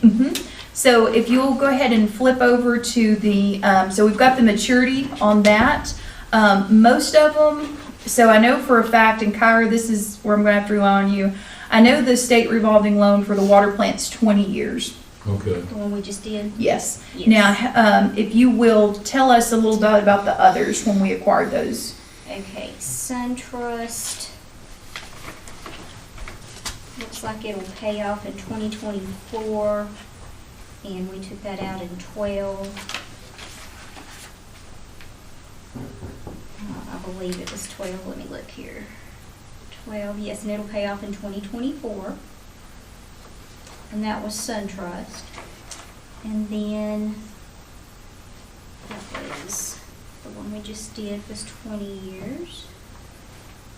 So if you'll go ahead and flip over to the, so we've got the maturity on that. Most of them, so I know for a fact, and Kyra, this is where I'm going to have to rely on you. I know the state revolving loan for the water plant's 20 years. Okay. The one we just did? Yes. Yes. Now, if you will tell us a little bit about the others when we acquired those. Okay, SunTrust. Looks like it'll pay off in 2024, and we took that out in 12. I believe it was 12. Let me look here. 12, yes, and it'll pay off in 2024. And that was SunTrust. And then that was the one we just did was 20 years.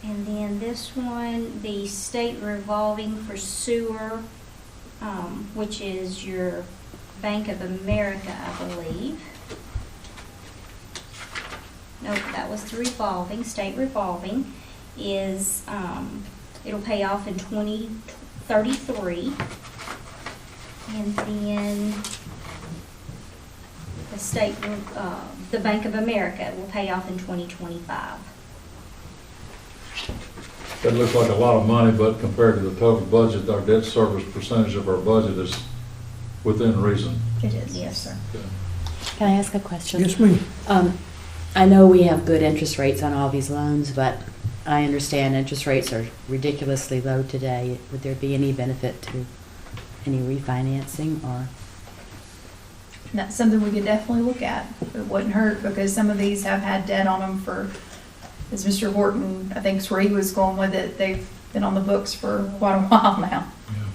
And then this one, the state revolving for sewer, which is your Bank of America, I believe. Nope, that was the revolving. State revolving is, it'll pay off in 2033. And then the state, the Bank of America will pay off in 2025. That looks like a lot of money, but compared to the total budget, our debt service percentage of our budget is within reason. It is. Yes, sir. Okay. Can I ask a question? Yes, ma'am. I know we have good interest rates on all these loans, but I understand interest rates are ridiculously low today. Would there be any benefit to any refinancing or? And that's something we could definitely look at. It wouldn't hurt because some of these have had debt on them for, as Mr. Horton, I think is where he was going with it, they've been on the books for quite a while now. Yeah.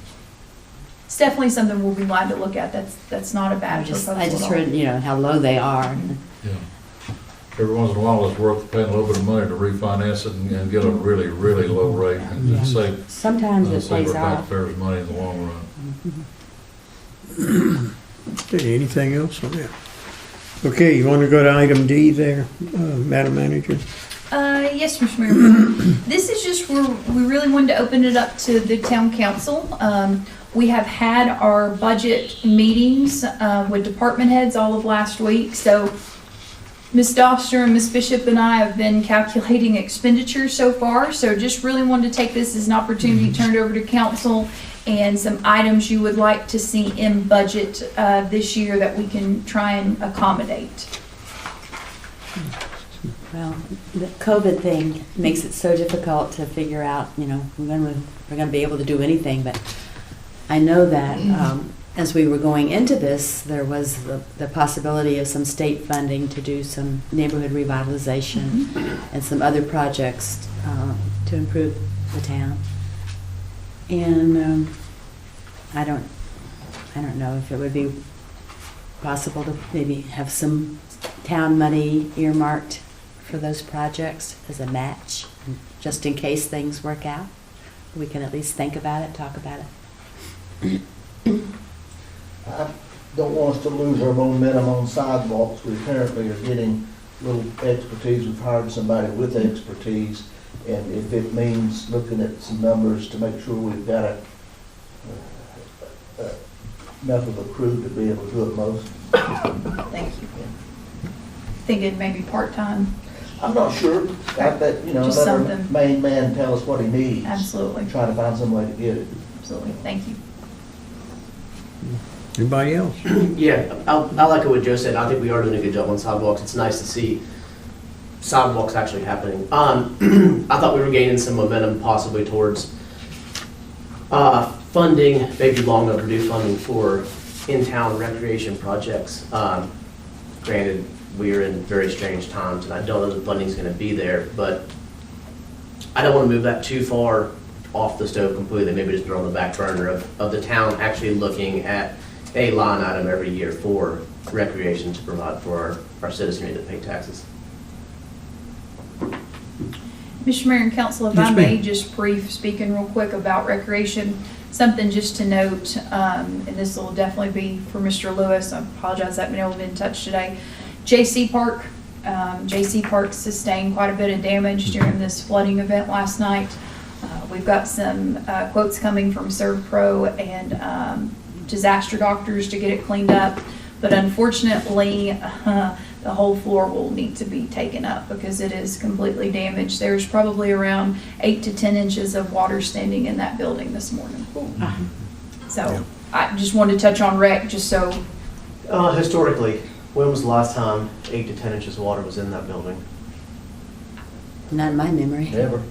It's definitely something we'll be glad to look at. That's not a bad proposal I just at all. heard, how low they are. Yeah. Every once in a while, it's worth paying a little bit of money to refinance it and get a really, really low rate and just save. Sometimes it Save pays our off. taxpayers money in the long run. Okay, anything else on that? Okay, you want to go to item D there, Madam Manager? Yes, Mr. Mayor. This is just where we really wanted to open it up to the town council. We have had our budget meetings with department heads all of last week. So Ms. Doster and Ms. Bishop and I have been calculating expenditures so far. So just really wanted to take this as an opportunity to turn it over to council and some items you would like to see in budget this year that we can try and accommodate. Well, the COVID thing makes it so difficult to figure out, we're going to be able to do anything. But I know that as we were going into this, there was the possibility of some state funding to do some neighborhood revitalization and some other projects to improve the town. And I don't know if it would be possible to maybe have some town money earmarked for those projects as a match, just in case things work out. We can at least think about it, talk about it. I don't want us to lose our momentum on sidewalks. We apparently are getting little expertise. We've hired somebody with expertise. And if it means looking at some numbers to make sure we've got enough of a crew to be able to do it most. Thank you. Thinking maybe part-time. I'm not sure. I bet, Just let our something. main man tell us what he needs. Absolutely. And try to find some way to get it. Absolutely, thank you. Anybody else? Yeah, I like what Joe said. I think we are doing a good job on sidewalks. It's nice to see sidewalks actually happening. I thought we were gaining some momentum possibly towards funding, maybe long overdue funding for in-town recreation projects. Granted, we are in very strange times, and I don't know the funding's going to be there, but I don't want to move that too far off the stove completely. Maybe just throw on the back burner of the town actually looking at a line item every year for recreation to provide for our citizenry that pay taxes. Mr. Mayor and Council, if Yes, I may, ma'am. just brief, speaking real quick about recreation, something just to note, and this will definitely be for Mr. Lewis, I apologize I haven't been able to be in touch today. JC Park sustained quite a bit of damage during this flooding event last night. We've got some quotes coming from ServPro and disaster doctors to get it cleaned up, but unfortunately, the whole floor will need to be taken up because it is completely damaged. There's probably around 8 to 10 inches of water standing in that building this morning. So I just wanted to touch on rec just so. Historically, when was the last time 8 to 10 inches of water was in that building? Not in my memory. Never.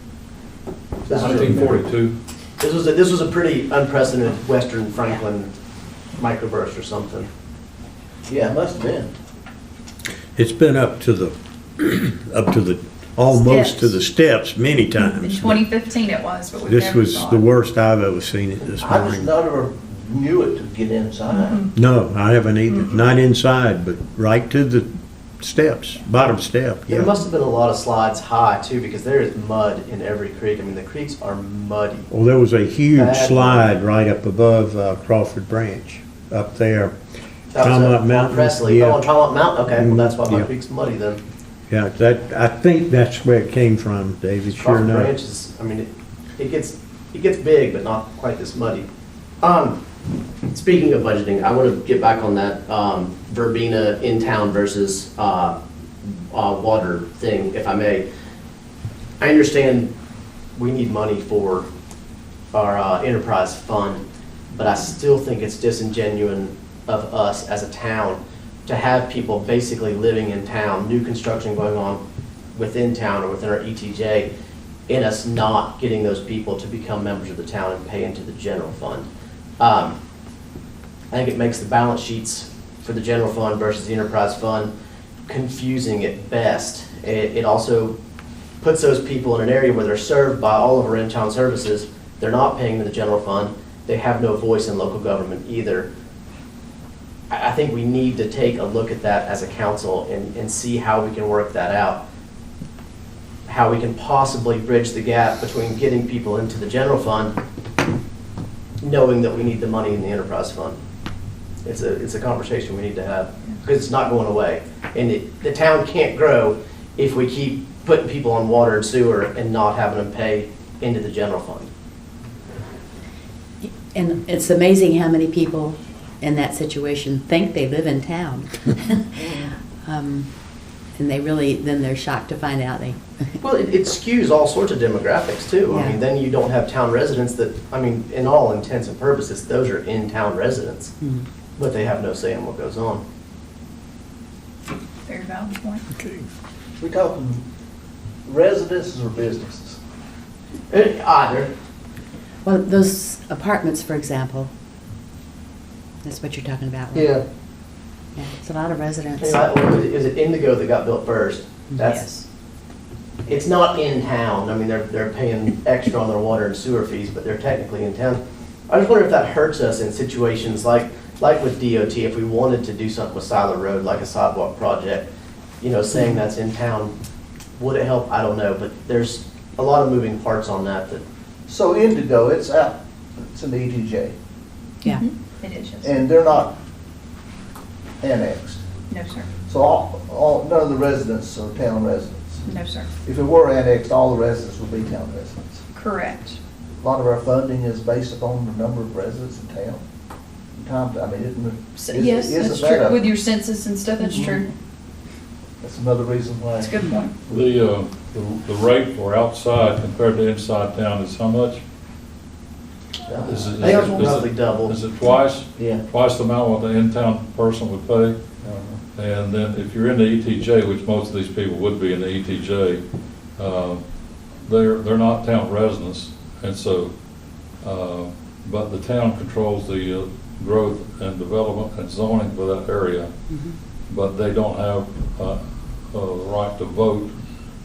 1942. This was a pretty unprecedented Western Franklin microburst or something. Yeah, it must have been. It's been up to the, almost to the steps many In times. 2015 it was, but we've This never was saw the it. worst I've ever seen it this I just morning. never knew it to get inside. No, I haven't either. Not inside, but right to the steps, bottom step, There yeah. must have been a lot of slides high too, because there is mud in every creek. I mean, the creeks are muddy. Well, there was a huge Bad. slide right up above Crawford Branch, up there. That was Talmont on Mountain, Presley. yeah. Oh, on Talmont Mountain. Okay, well that's why my Yeah. creek's muddy then. Yeah, I think that's where it came from, David, sure Crawford enough. Branch is, I mean, it gets big, but not quite this muddy. Speaking of budgeting, I want to get back on that Verbena in town versus water thing, if I may. I understand we need money for our enterprise fund, but I still think it's disingenuous of us as a town to have people basically living in town, new construction going on within town or within our ETJ, and us not getting those people to become members of the town and pay into the general fund. I think it makes the balance sheets for the general fund versus the enterprise fund confusing at best. It also puts those people in an area where they're served by all of our in-town services. They're not paying to the general fund. They have no voice in local government either. I think we need to take a look at that as a council and see how we can work that out. How we can possibly bridge the gap between getting people into the general fund, knowing that we need the money in the enterprise fund. It's a conversation we need to have, because it's not going away. And the town can't grow if we keep putting people on water and sewer and not having them pay into the general fund. And it's amazing how many people in that situation think they live in town. And they really, then they're shocked to find out they. Well, it skews all sorts of demographics too. I Yeah. mean, then you don't have town residents that, I mean, in all intents and purposes, those are in-town residents, but they have no say in what goes on. Very valid point. Okay. We talking residences or businesses? Either. Well, those apartments, for example, that's what you're talking about. right? Yeah. Yeah, it's a lot of residents. Is it Indigo that got built first? Yes. It's not in town. I mean, they're paying extra on their water and sewer fees, but they're technically in town. I just wonder if that hurts us in situations like with DOT, if we wanted to do something with Siler Road, like a sidewalk project, saying that's in town, would it help? I don't know, but there's a lot of moving parts on that. So Indigo, it's out, it's an ETJ, Yeah. It is, yes. and they're not annexed. No, sir. So none of the residents are town residents. No, sir. If it were annexed, all the residents would be town residents. Correct. A lot of our funding is based upon the number of residents in town. I mean, So, yes, that's true. With your census and stuff, that's true. That's another reason why. That's a good point. The rate for outside compared to inside town is how much? Is it- I think it's roughly double. Is it twice? Yeah. Twice the amount what the in-town person would pay? And then if you're in the ETJ, which most of these people would be in the ETJ, they're not town residents, and so, but the town controls the growth and development and zoning for that area, but they don't have the right to vote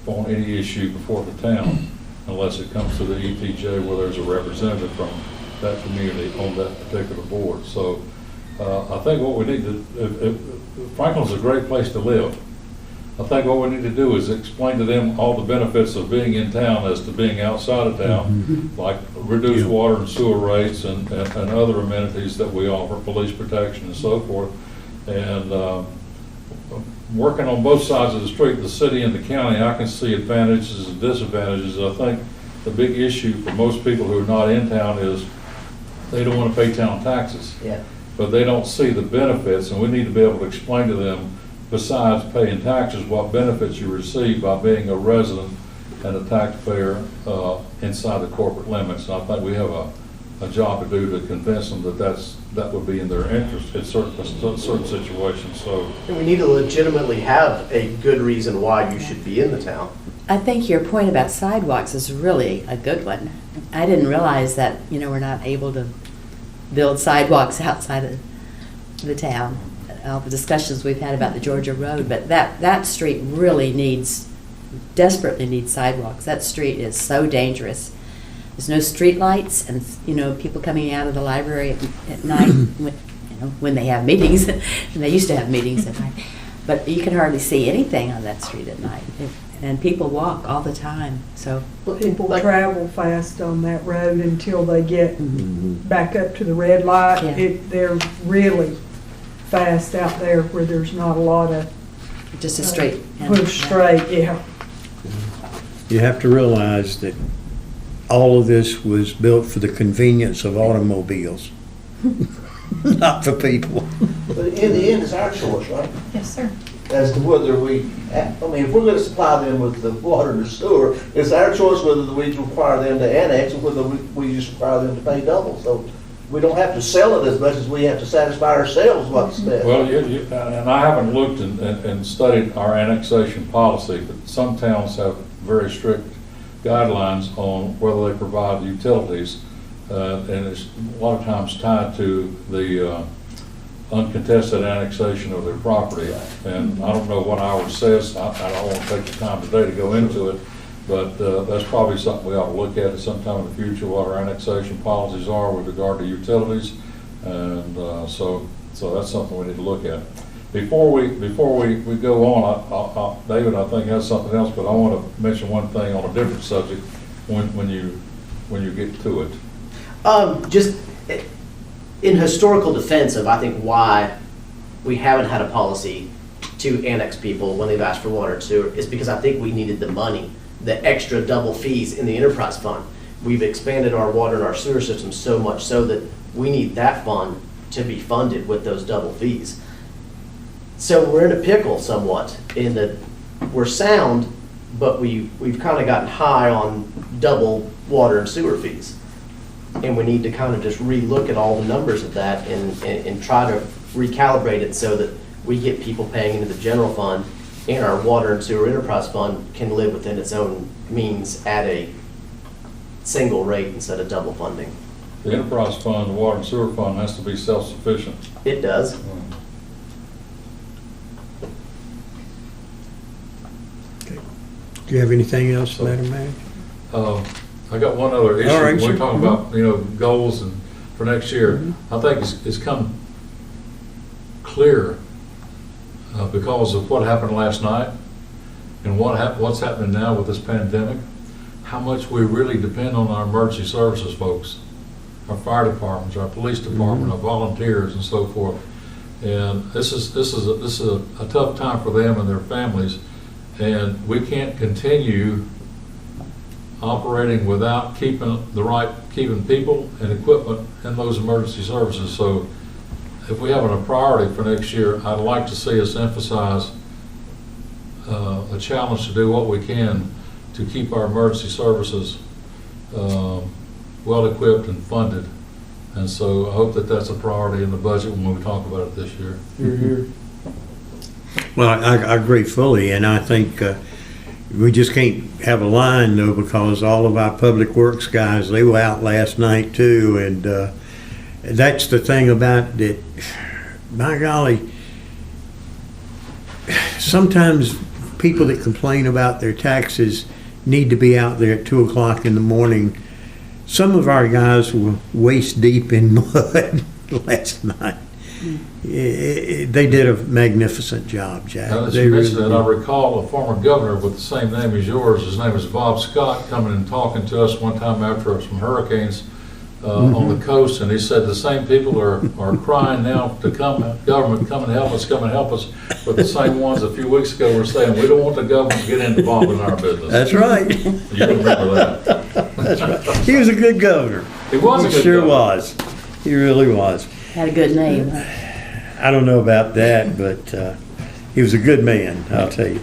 on any issue before the town unless it comes to the ETJ where there's a representative from that community on that particular board. So I think what we need to, Franklin's a great place to live. I think what we need to do is explain to them all the benefits of being in town as to being outside of town, like reduced water and sewer rates and other amenities that we offer, police protection and so forth. And working on both sides of the street, the city and the county, I can see advantages and disadvantages. I think the big issue for most people who are not in town is they don't want to pay town taxes. Yeah. But they don't see the benefits, and we need to be able to explain to them, besides paying taxes, what benefits you receive by being a resident and a taxpayer inside the corporate limits. And I think we have a job to do to convince them that that would be in their interest in certain situations. So And we need to legitimately have a good reason why you should be in the town. I think your point about sidewalks is really a good one. I didn't realize that, we're not able to build sidewalks outside of the town. All the discussions we've had about the Georgia Road, but that street really desperately needs sidewalks. That street is so dangerous. There's no street lights, and people coming out of the library at night when they have meetings, and they used to have meetings at night, but you can hardly see anything on that street at night. And people walk all the time, so. People travel fast on that road until they get back up to the red light. Yeah. They're really fast out there where there's not a lot of. Just a straight. Push straight, yeah. You have to realize that all of this was built for the convenience of automobiles, not for people. But in the end, it's our choice, right? Yes, sir. As to whether if we're going to supply them with the water and the sewer, it's our choice whether we require them to annex or whether we just require them to pay double. So we don't have to sell it as much as we have to satisfy ourselves what's best. well, and I haven't looked and studied our annexation policy, but some towns have very strict guidelines on whether they provide utilities, and it's a lot of times tied to the uncontested annexation of their property. And I don't know what ours says. I don't want to take the time today to go into it, but that's probably something we ought to look at sometime in the future, what our annexation policies are with regard to utilities. And so that's something we need to look at. Before we go on, David, I think has something else, but I want to mention one thing on a different subject when you get to it. Just in historical defense of, I think, why we haven't had a policy to annex people when they've asked for water and sewer is because I think we needed the money, the extra double fees in the enterprise fund. We've expanded our water and our sewer system so much so that we need that fund to be funded with those double fees. So we're in a pickle somewhat in that we're sound, but we've kind of gotten high on double water and sewer fees. And we need to kind of just relook at all the numbers of that and try to recalibrate it so that we get people paying into the general fund and our water and sewer enterprise fund can live within its own means at a single rate instead of double funding. The enterprise fund, the water and sewer fund has to be self-sufficient. It does. Do you have anything else, Madam Mayor? I got one other issue. All right, We're sure. talking about, goals and for next year. I think it's come clear because of what happened last night and what's happening now with this pandemic, how much we really depend on our emergency services folks, our fire departments, our police department, our volunteers, and so forth. And this is a tough time for them and their families, and we can't continue operating without keeping people and equipment in those emergency services. So if we have a priority for next year, I'd like to see us emphasize a challenge to do what we can to keep our emergency services well-equipped and funded. And so I hope that that's a priority in the budget when we talk about it this year. Here, here. Well, I agree fully, and I think we just can't have a line though, because all of our public works guys, they were out last night too, and that's the thing about it. My golly, sometimes people that complain about their taxes need to be out there at 2 o'clock in the morning. Some of our guys were waist deep in mud last night. They did a magnificent job, Jack. Now that They you mentioned really that, I did. recall a former governor with the same name as yours. His name is Bob Scott, coming and talking to us one time after some hurricanes on the coast, and he said the same people are crying now to government come and help us, but the same ones a few weeks ago were saying we don't want the government to get involved in our business. That's right. You remember that? That's right. He was a good governor. He was a good Sure governor. was. He really was. Had a good name. I don't know about that, but he was a good man, I'll tell you.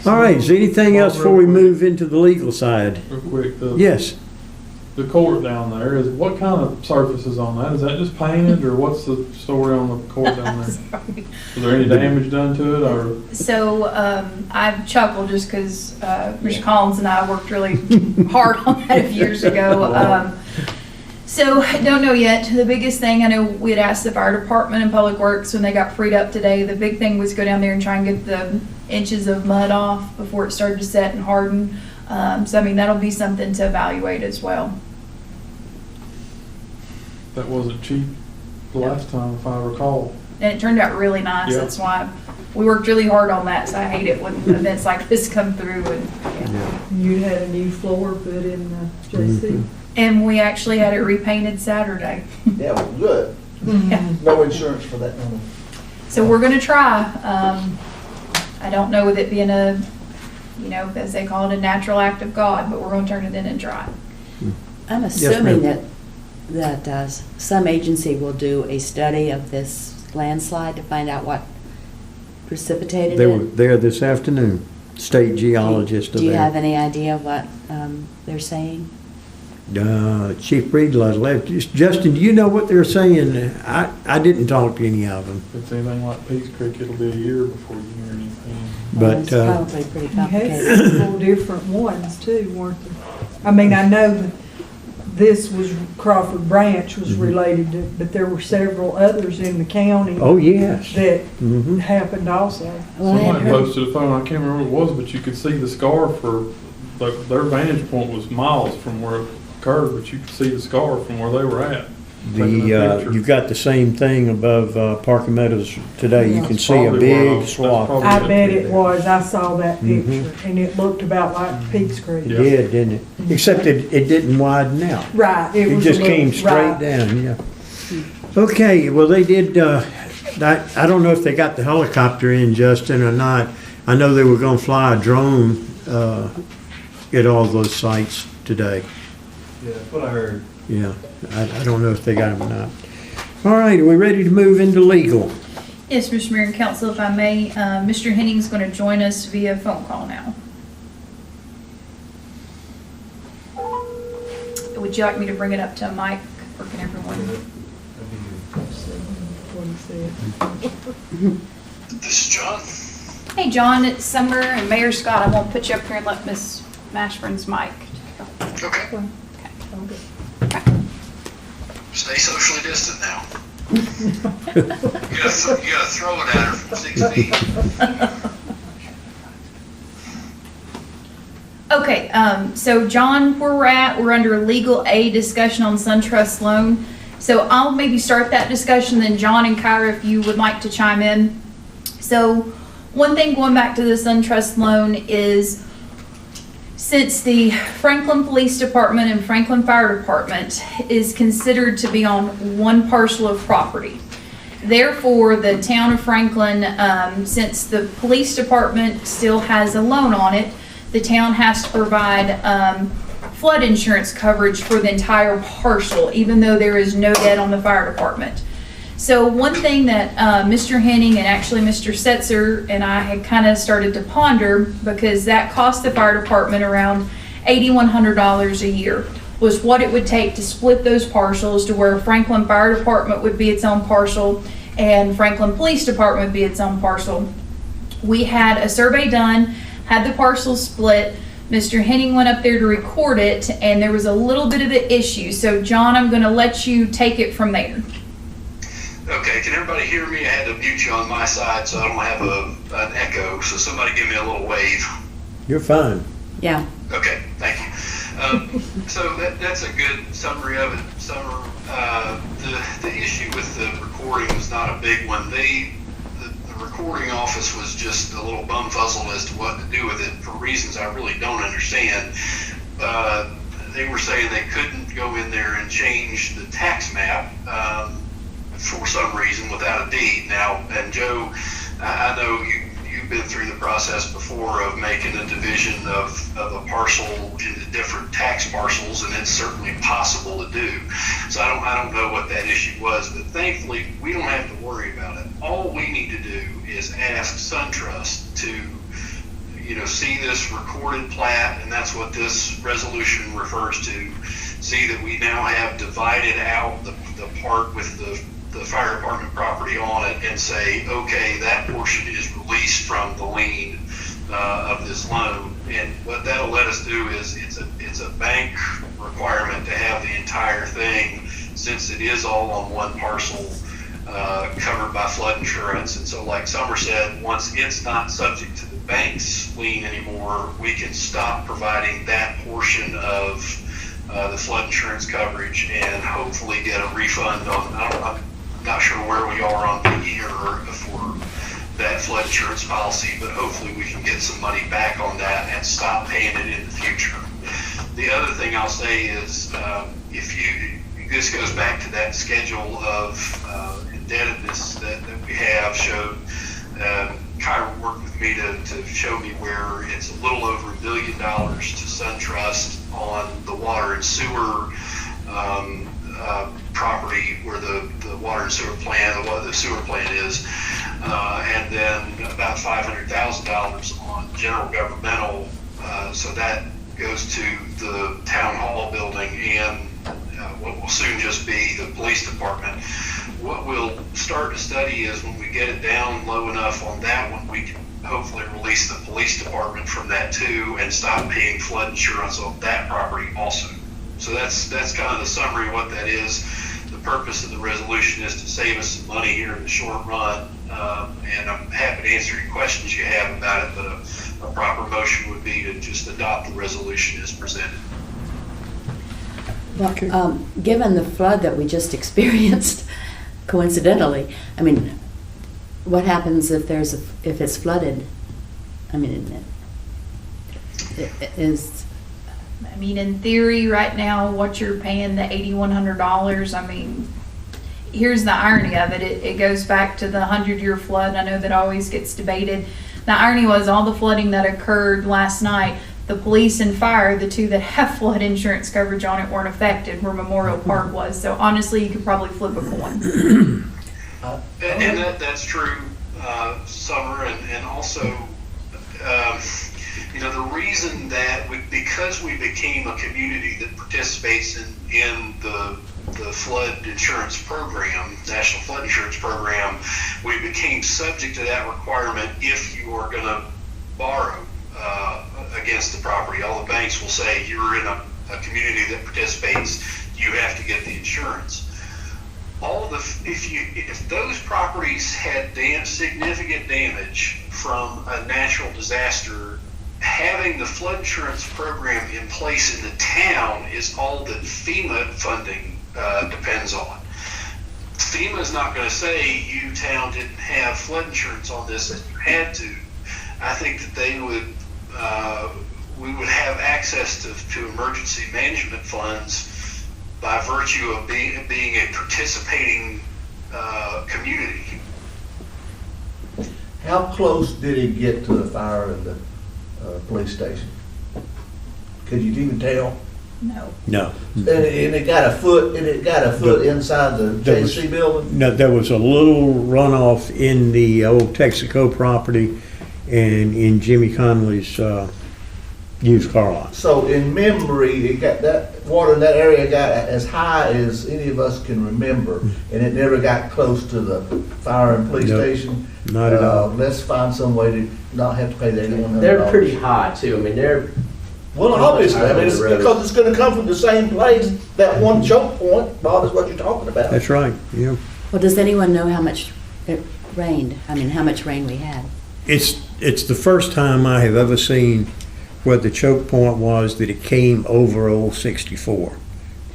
All right, is there anything else before we move into the legal side? Real quick, Yes. the court down there, what kind of surface is on that? Is that just painted, or what's the story on the court down there? Sorry. Is there any damage done to it, or? So I've chuckled just because Mr. Collins and I worked really hard on that a few years ago. So I don't know yet. The biggest thing, I know we had asked the fire department and public works when they got freed up today, the big thing was go down there and try and get the inches of mud off before it started to set and harden. So I mean, that'll be something to evaluate as well. That wasn't cheap the last time, if I recall. And it turned out really nice. Yeah. That's why we worked really hard on that. So I hate it when events like this come through. And You had a new floor put in the JC. and we actually had it repainted Saturday. Yeah, well, good. No insurance for that money. So we're gonna try. I don't know with it being a, as they call it, a natural act of God, but we're gonna turn it in and try. I'm assuming that some agency will do a study of this landslide to find out what precipitated They were it. there this afternoon, state geologist. Do you have any idea what they're saying? Chief Breedlove left. Justin, do you know what they're saying? I didn't talk to any of them. If it's anything like Peace Creek, it'll be a year before you hear anything. But, It's probably pretty You had complicated. several different ones too, weren't there? I mean, I know that this was, Crawford Branch was related to, but there were several others in the county Oh, yes. that Mhm. happened also. Well, I had Somebody heard- posted a phone, I can't remember what it was, but you could see the scar their vantage point was miles from where it occurred, but you could see the scar from where they were at. Taking a picture. You've got the same thing above Parker Meadows today. You can That's see a probably where big that's swath. probably I it. bet it was, I saw that Mhm. picture, and it looked about like Peaks Creek. It Yeah. did, didn't it? Except it didn't widen out. Right, it It was. just a little- came straight right. down, yeah. Okay, well, they did, I don't know if they got the helicopter in, Justin, or not. I know they were gonna fly a drone at all those sites today. Yeah, that's what I heard. Yeah, I don't know if they got them or not. All right, are we ready to move into legal? Yes, Mr. Mayor and Council, if I may, Mr. Henning's gonna join us via phone call now. Would you like me to bring it up to a mic, or can everyone? What he said. This is John. Hey, John, it's Summer and Mayor Scott. I'm gonna put you up here and let Miss Mashburn's mic. Okay. Stay socially distant now. You gotta throw it at her from 6 feet. Okay, so John, where we're under legal aid discussion on SunTrust loan. So I'll maybe start that discussion, then John and Kyra, if you would like to chime in. So one thing going back to the SunTrust loan is, since the Franklin Police Department and Franklin Fire Department is considered to be on one parcel of property, therefore the town of Franklin, since the police department still has a loan on it, the town has to provide flood insurance coverage for the entire parcel, even though there is no debt on the fire department. So one thing that Mr. Henning and actually Mr. Setzer and I had kind of started to ponder, because that cost the fire department around $8,100 a year, was what it would take to split those parcels to where Franklin Fire Department would be its own parcel and Franklin Police Department would be its own parcel. We had a survey done, had the parcels split. Mr. Henning went up there to record it, and there was a little bit of an issue. So John, I'm gonna let you take it from there. Okay, can everybody hear me? I had to mute you on my side so I don't have an echo. So somebody give me a little wave. You're fine. Yeah. Okay, thank you. So that's a good summary of it. Summer, the issue with the recording was not a big one. The recording office was just a little bumfuzzled as to what to do with it for reasons I really don't understand. They were saying they couldn't go in there and change the tax map for some reason without a deed. Now, and Joe, I know you've been through the process before of making a division of a parcel into different tax parcels, and it's certainly possible to do. So I don't know what that issue was, but thankfully we don't have to worry about it. All we need to do is ask SunTrust to, see this recorded plat, and that's what this resolution refers to. See that we now have divided out the part with the fire department property on it, and say, okay, that portion is released from the lien of this loan. And what that'll let us do is it's a bank requirement to have the entire thing, since it is all on one parcel, covered by flood insurance. And so, like Summer said, once it's not subject to the bank's lien anymore, we can stop providing that portion of the flood insurance coverage and hopefully get a refund on, I'm not sure where we are on the year for that flood insurance policy, but hopefully we can get some money back on that and stop paying it in the future. The other thing I'll say is, this goes back to that schedule of indebtedness that we have showed. Kyra worked with me to show me where it's a little over $1 million to SunTrust on the water and sewer property where the water and sewer plant, the sewer plant is, and then about $500,000 on general governmental. So that goes to the town hall building and what will soon just be the police department. What we'll start to study is when we get it down low enough on that one, we can hopefully release the police department from that too and stop paying flood insurance on that property also. So that's kind of the summary of what that is. The purpose of the resolution is to save us some money here in the short run, and I'm happy to answer any questions you have about it, but a proper motion would be to just adopt the resolution as presented. Well, given the flood that we just experienced, coincidentally, I mean, what happens if it's flooded? I mean, in theory, right now, what you're paying, the $8,100, I mean, here's the irony of it. It goes back to the 100-year flood. I know that always gets debated. The irony was all the flooding that occurred last night, the police and fire, the two that have flood insurance coverage on it, weren't affected where Memorial Park was. So honestly, you could probably flip a coin. And that's true, Summer, and also, the reason that because we became a community that participates in the flood insurance program, National Flood Insurance Program, we became subject to that requirement if you are going to borrow against the property. All the banks will say you're in a community that participates, you have to get the insurance. If those properties had significant damage from a natural disaster, having the flood insurance program in place in the town is all that FEMA funding depends on. FEMA is not going to say you town didn't have flood insurance on this and you had to. I think that they would, we would have access to emergency management funds by virtue of being a participating community. How close did it get to the fire in the police station? Could you even tell? No. No. And it got a foot inside the There was- JC building? No, there was a little runoff in the old Texaco property and in Jimmy Conley's used car lot. So in memory, it got, that water in that area got as high as any of us can remember, and it never got close to the fire and police Nope. station. Not at all. Let's find some way to not have to pay that $100. They're pretty high too. I mean, they're Well, obviously, I mean, it's because it's gonna come from the same place, that one choke point, Bob, is what you're talking about. That's right, yeah. Well, does anyone know how much it rained? I mean, how much rain we had? It's the first time I have ever seen where the choke point was that it came over old 64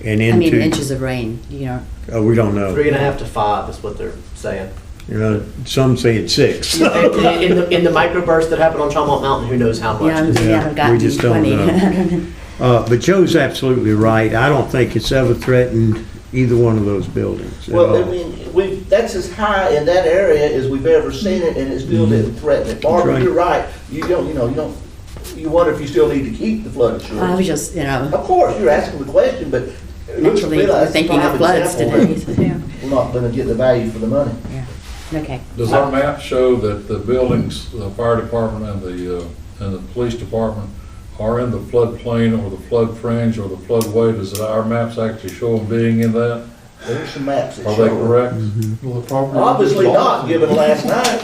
and into. I mean, inches of rain, you know. Oh, we don't know. 3.5 to 5 is what they're saying. You know, some say it's 6. In the microburst that happened on Chalmont Mountain, who knows how much? Yeah, we haven't we gotten just don't 20. know. But Joe's absolutely right. I don't think it's ever threatened either one of those buildings at Well, I all. mean, that's as high in that area as we've ever seen it, and it still didn't threaten it. Barbara, right. you're right. You wonder if you still need to keep the flood insurance. I was just, you know, Of course, you're asking the question, but naturally, we're thinking of floods today. So, yeah. We're not gonna get the value for the money. Okay. Does our map show that the buildings, the fire department and the police department are in the floodplain or the flood fringe or the floodway? Does our maps actually show them being in that? There's some maps that Are show. they correct? Well, the property we Obviously just bought- not, given last night.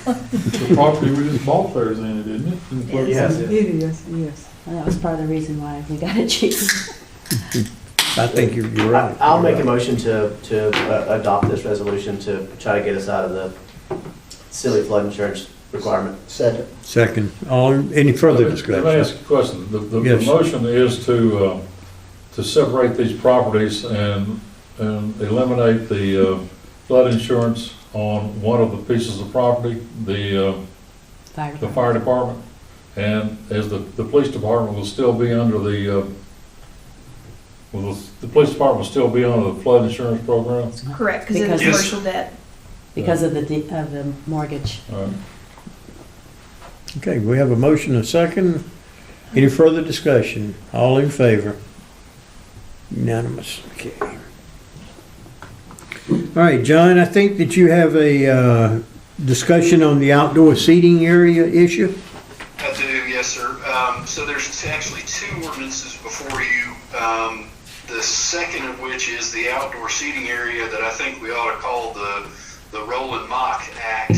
The property we just bought there is in it, isn't it? In the flood Yes. zone? It is, yes. Well, that was part of the reason why we got it cheap. I think you're right. I'll make a motion to adopt this resolution to try to get us out of the silly flood insurance requirement. Second. Second. Any further Let me discussion? ask you a question. The Yes. motion is to separate these properties and eliminate the flood insurance on one of the pieces of property, the fire department, and as the police department will still be under the police department will still be under the flood insurance program? Correct, because of the Because- commercial debt. Because of the mortgage. All right. Okay, we have a motion, a second. Any further discussion? All in favor? Unanimous. Okay. All right, John, I think that you have a discussion on the outdoor seating area issue. I do, yes, sir. So there's actually two ordinances before you. The second of which is the outdoor seating area that I think we ought to call the Roland Mock Act,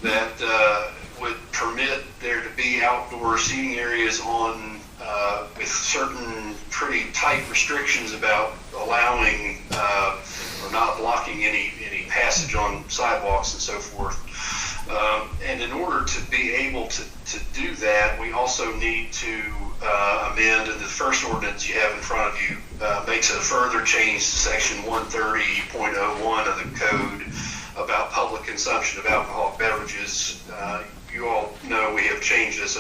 that would permit there to be outdoor seating areas on with certain pretty tight restrictions about allowing or not blocking any passage on sidewalks and so forth. And in order to be able to do that, we also need to amend, and the first ordinance you have in front of you makes a further change to section 130.01 of the code about public consumption of alcoholic beverages. You all know we have changed this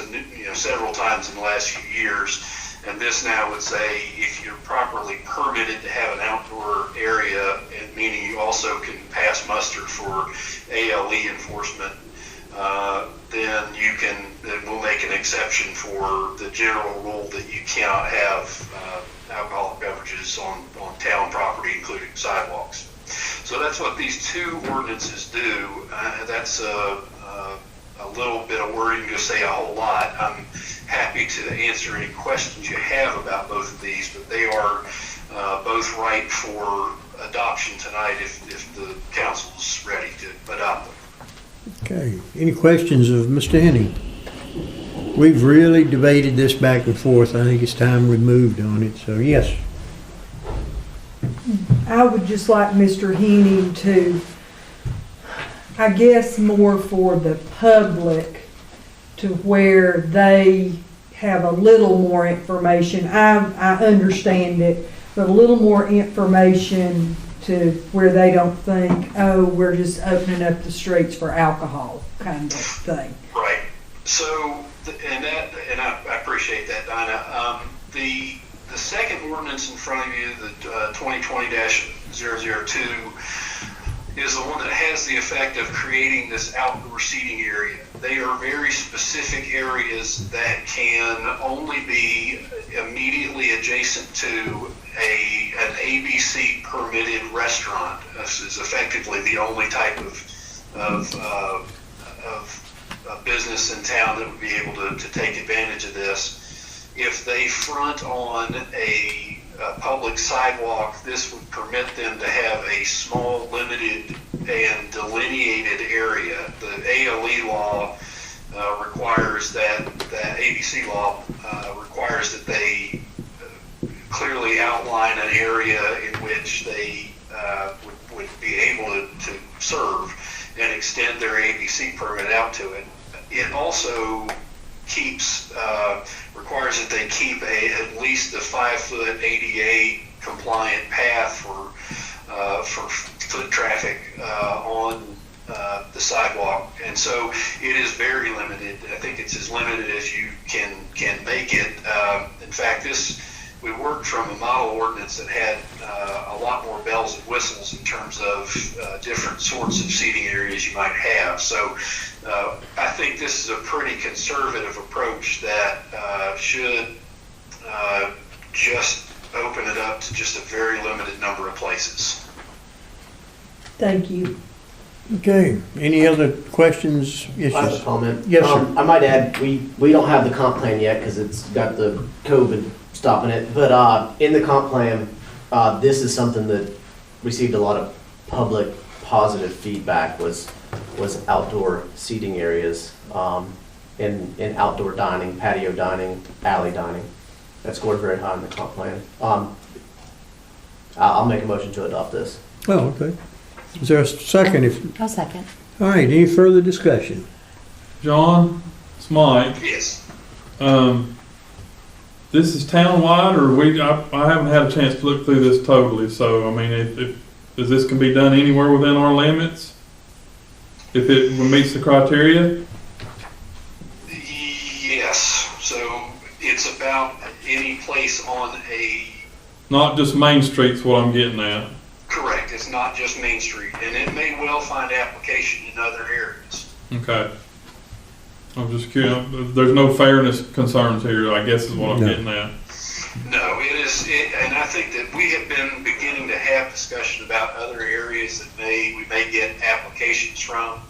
several times in the last few years, and this now would say if you're properly permitted to have an outdoor area, and meaning you also can pass muster for ALE enforcement, then we'll make an exception for the general rule that you cannot have alcoholic beverages on town property, including sidewalks. So that's what these two ordinances do. That's a little bit of wording to say a whole lot. I'm happy to answer any questions you have about both of these, but they are both ripe for adoption tonight if the council is ready to adopt them. Okay, any questions of Mr. Henning? We've really debated this back and forth. I think it's time we moved on it, so yes. I would just like Mr. Henning to, I guess more for the public, to where they have a little more information. I understand it, but a little more information to where they don't think, oh, we're just opening up the streets for alcohol kind of thing. Right. So, and I appreciate that, Dinah. The second ordinance in front of you, the 2020-002, is the one that has the effect of creating this outdoor seating area. They are very specific areas that can only be immediately adjacent to an ABC permitted restaurant. This is effectively the only type of business in town that would be able to take advantage of this. If they front on a public sidewalk, this would permit them to have a small, limited, and delineated area. The ALE law requires that ABC law requires that they clearly outline an area in which they would be able to serve and extend their ABC permit out to it. It also requires that they keep at least a 5-foot ADA compliant path for foot traffic on the sidewalk, and so it is very limited. I think it's as limited as you can make it. In fact, we worked from a model ordinance that had a lot more bells and whistles in terms of different sorts of seating areas you might have. So I think this is a pretty conservative approach that should just open it up to just a very limited number of places. Thank you. Okay, any other questions? I have a comment. Yes, sir. I might add, we don't have the comp plan yet because it's got the COVID stopping it, but in the comp plan, this is something that received a lot of public positive feedback was outdoor seating areas, and outdoor dining, patio dining, alley dining. That scored very high in the comp plan. I'll make a motion to adopt this. Oh, okay. Is there a second? I'll second. All right, any further discussion? John, it's Mike. Yes. This is townwide, or I haven't had a chance to look through this totally, so, I mean, if this can be done anywhere within our limits? If it meets the criteria? Yes, so it's about any place on Not just Main Street's what I'm getting at. Correct, it's not just Main Street, and it may well find application in other areas. Okay. I'm just curious, there's no fairness concerns here, I guess is what I'm getting at. No, and I think that we have been beginning to have discussion about other areas that we may get applications from.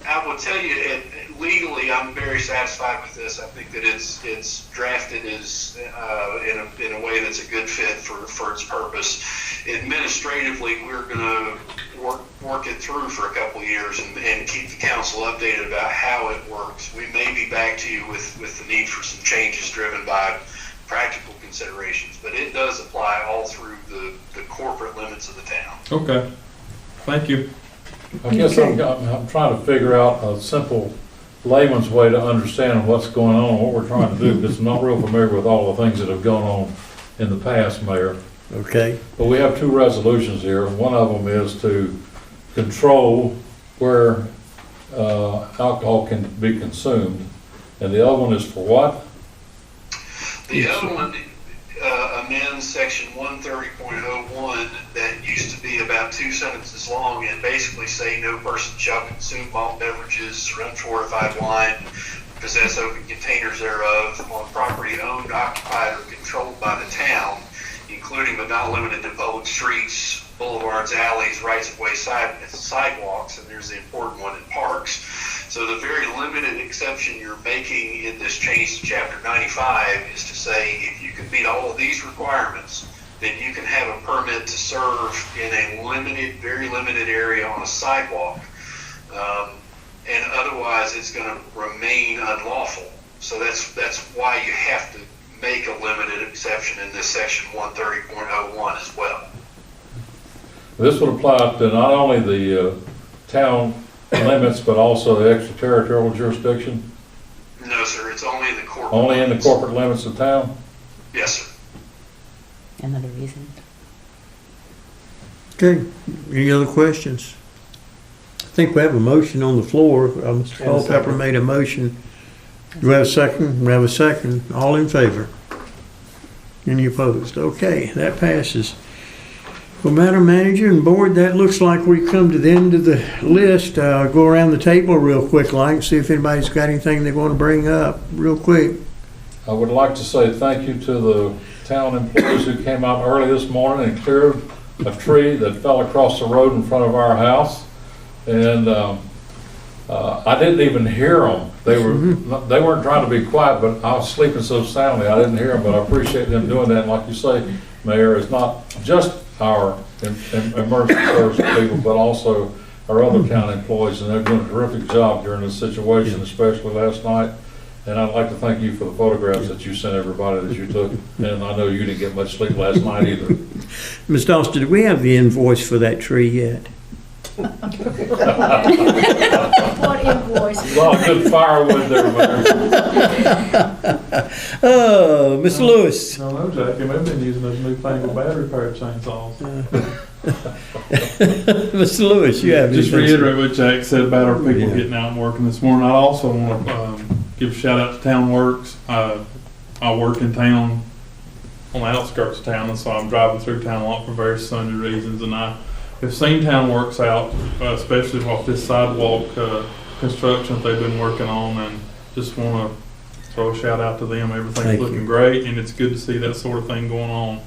I will tell you, legally, I'm very satisfied with this. I think that it's drafted as in a way that's a good fit for its purpose. Administratively, we're going to work it through for a couple of years and keep the council updated about how it works. We may be back to you with the need for some changes driven by practical considerations, but it does apply all through the corporate limits of the town. Okay, thank you. I guess I'm trying to figure out a simple layman's way to understand what's going on, what we're trying to do, because I'm not real familiar with all the things that have gone on in the past, Mayor. Okay. But we have two resolutions here. One of them is to control where alcohol can be consumed, and the other one is for what? The other one amends section 130.01 that used to be about 2 sentences long and basically say no person shall consume malt beverages or unfortified wine, possess open containers thereof on property owned, occupied, or controlled by the town, including but not limited to public streets, boulevards, alleys, rights-of-way, sidewalks, and there's the important one in parks. So the very limited exception you're making in this change to Chapter 95 is to say if you can meet all of these requirements, then you can have a permit to serve in a limited, very limited area on a sidewalk. And otherwise it's going to remain unlawful. So that's why you have to make a limited exception in this section 130.01 as well. This would apply to not only the town limits, but also the extraterritorial jurisdiction? No, sir, it's only in the corporate Only limits. in the corporate limits of town? Yes, sir. Another reason. Okay, any other questions? I think we have a motion on the floor. Mr. Culpepper made a motion. Do we have a second? We have a second. All in favor? Any opposed? Okay, that passes. Well, Madam Manager and Board, that looks like we've come to the end of the list. Go around the table real quick, like, see if anybody's got anything they want to bring up real quick. I would like to say thank you to the town employees who came out early this morning and cleared a tree that fell across the road in front of our house. And I didn't even hear them. They weren't trying to be quiet, but I was sleeping so soundly I didn't hear them. But I appreciate them doing that. And like you say, Mayor, it's not just our emergency service people, but also our other county employees, and they're doing a terrific job during this situation, especially last night. And I'd like to thank you for the photographs that you sent everybody that you took. And I know you didn't get much sleep last night either. Ms. Dawson, did we have the invoice for that tree yet? What invoice? A lot of good firewood there, Mayor. Oh, Mr. Lewis. I don't know, Jackie, they've been using those newfangled battery powered chainsaws. Mr. Lewis, you have Just anything? reiterate what Jack said about our people getting out and working this morning. I also want to give a shout out to Town Works. I work in town, on the outskirts of town, and so I'm driving through town a lot for various sundry reasons, and I have seen Town Works out, especially off this sidewalk construction that they've been working on, and just want to throw a shout out to them. Everything's Thank looking you. great, and it's good to see that sort of thing going on.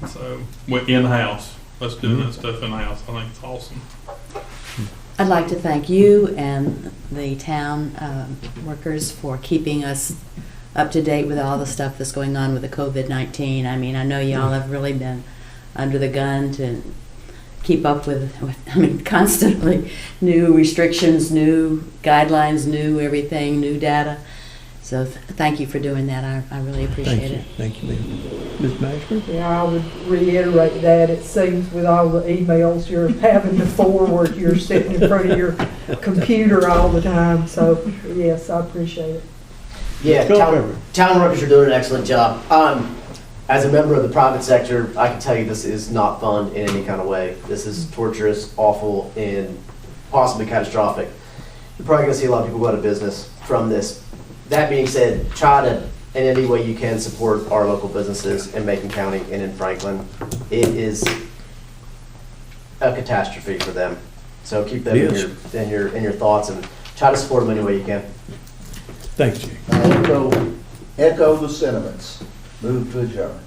So, in-house, let's do that stuff in-house. I think it's awesome. I'd like to thank you and the town workers for keeping us up to date with all the stuff that's going on with the COVID-19. I mean, I know y'all have really been under the gun to keep up with constantly new restrictions, new guidelines, new everything, new data. So thank you for doing that. I really appreciate it. Thank you, ma'am. Ms. Mashburn? Yeah, I would reiterate that. It seems with all the emails you're having to forward, you're sitting in front of your computer all the time. So, yes, I appreciate it. Yeah, town workers are doing an excellent job. As a member of the private sector, I can tell you this is not fun in any kind of way. This is torturous, awful, and possibly catastrophic. You're probably going to see a lot of people go out of business from this. That being said, try to, in any way you can, support our local businesses in Macon County and in Franklin. It is a catastrophe for them. So keep them in your thoughts and try to support them any way you can. Thank you. I echo the sentiments. Move to adjourn.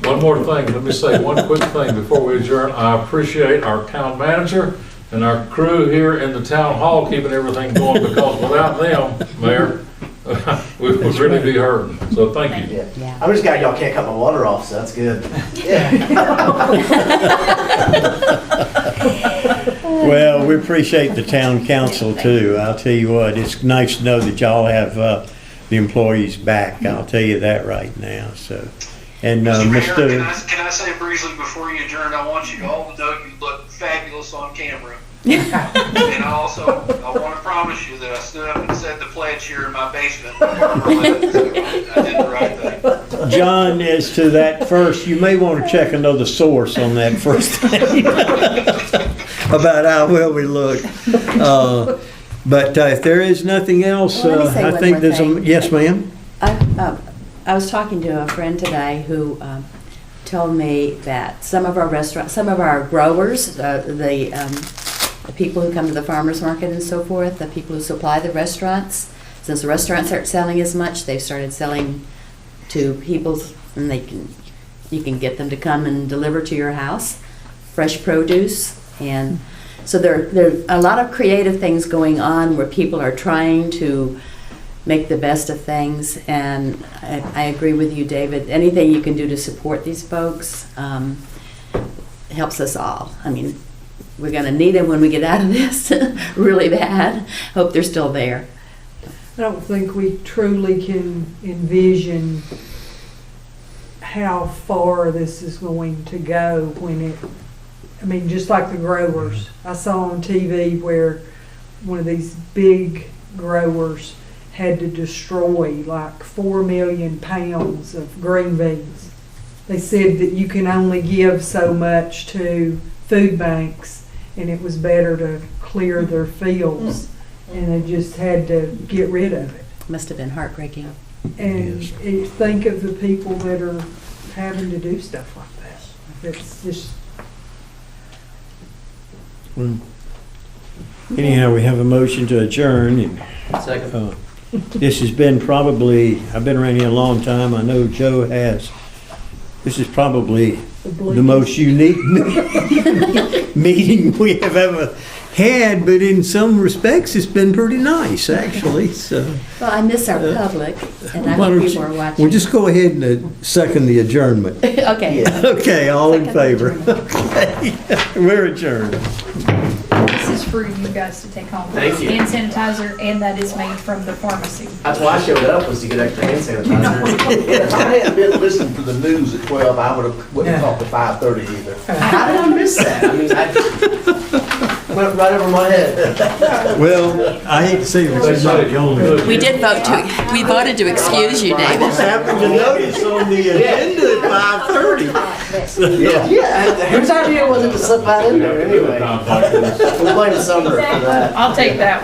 One more thing, let me say one quick thing before we adjourn. I appreciate our town manager and our crew here in the town hall keeping everything going, because without them, Mayor, we would really be hurting. So thank you. Yeah. I'm just glad y'all can't cut my water off, so that's good. Well, we appreciate the town council too. I'll tell you what, it's nice to know that y'all have the employees back. I'll tell you that right now. So, and Mr. Mayor, Mr. can I say briefly before you adjourn, I want you all to know you look fabulous on camera. And I want to promise you that I stood up and said the pledge here in my basement. I did the right thing. John, as to that first, you may want to check another source on that first thing about how well we look. But if there is nothing else, Well, let me say I one think more there's thing. yes, ma'am. I was talking to a friend today who told me that some of our growers, the people who come to the farmers market and so forth, the people who supply the restaurants, since the restaurants aren't selling as much, they've started selling to people, and you can get them to come and deliver to your house fresh produce. And so there are a lot of creative things going on where people are trying to make the best of things, and I agree with you, David. Anything you can do to support these folks helps us all. I mean, we're going to need them when we get out of this really bad. Hope they're still there. I don't think we truly can envision how far this is going to go just like the growers. I saw on TV where one of these big growers had to destroy like 4 million pounds of green beans. They said that you can only give so much to food banks, and it was better to clear their fields, and they just had to get rid of it. Must have been heartbreaking. And think of the people that are having to do stuff like that. It's just Anyhow, we have a motion to adjourn, and Second. this has been probably, I've been around here a long time, I know Joe has. This is probably the most unique meeting we have ever had, but in some respects, it's been pretty nice, actually, so. Well, I miss our public, and I Why hope don't people are you- watching. Well, just go ahead and second the adjournment. Okay. Okay, all in Second the favor? adjournment. Okay, we're adjourned. This is for you guys to take home. Thank you. Hand sanitizer, and that is made from the pharmacy. That's why I showed up, was to get extra hand sanitizer. If I hadn't been listening to the news at 12, I wouldn't have talked to 5:30 either. How did I miss that? I mean, I went right over my head. Well, I hate to say this, you're not the only. We did vote we voted to excuse you, I David. just happened to notice on the agenda at 5:30. Yeah, whose idea was it to slip that in there anyway? Times like this. We blame Summer for that. I'll take that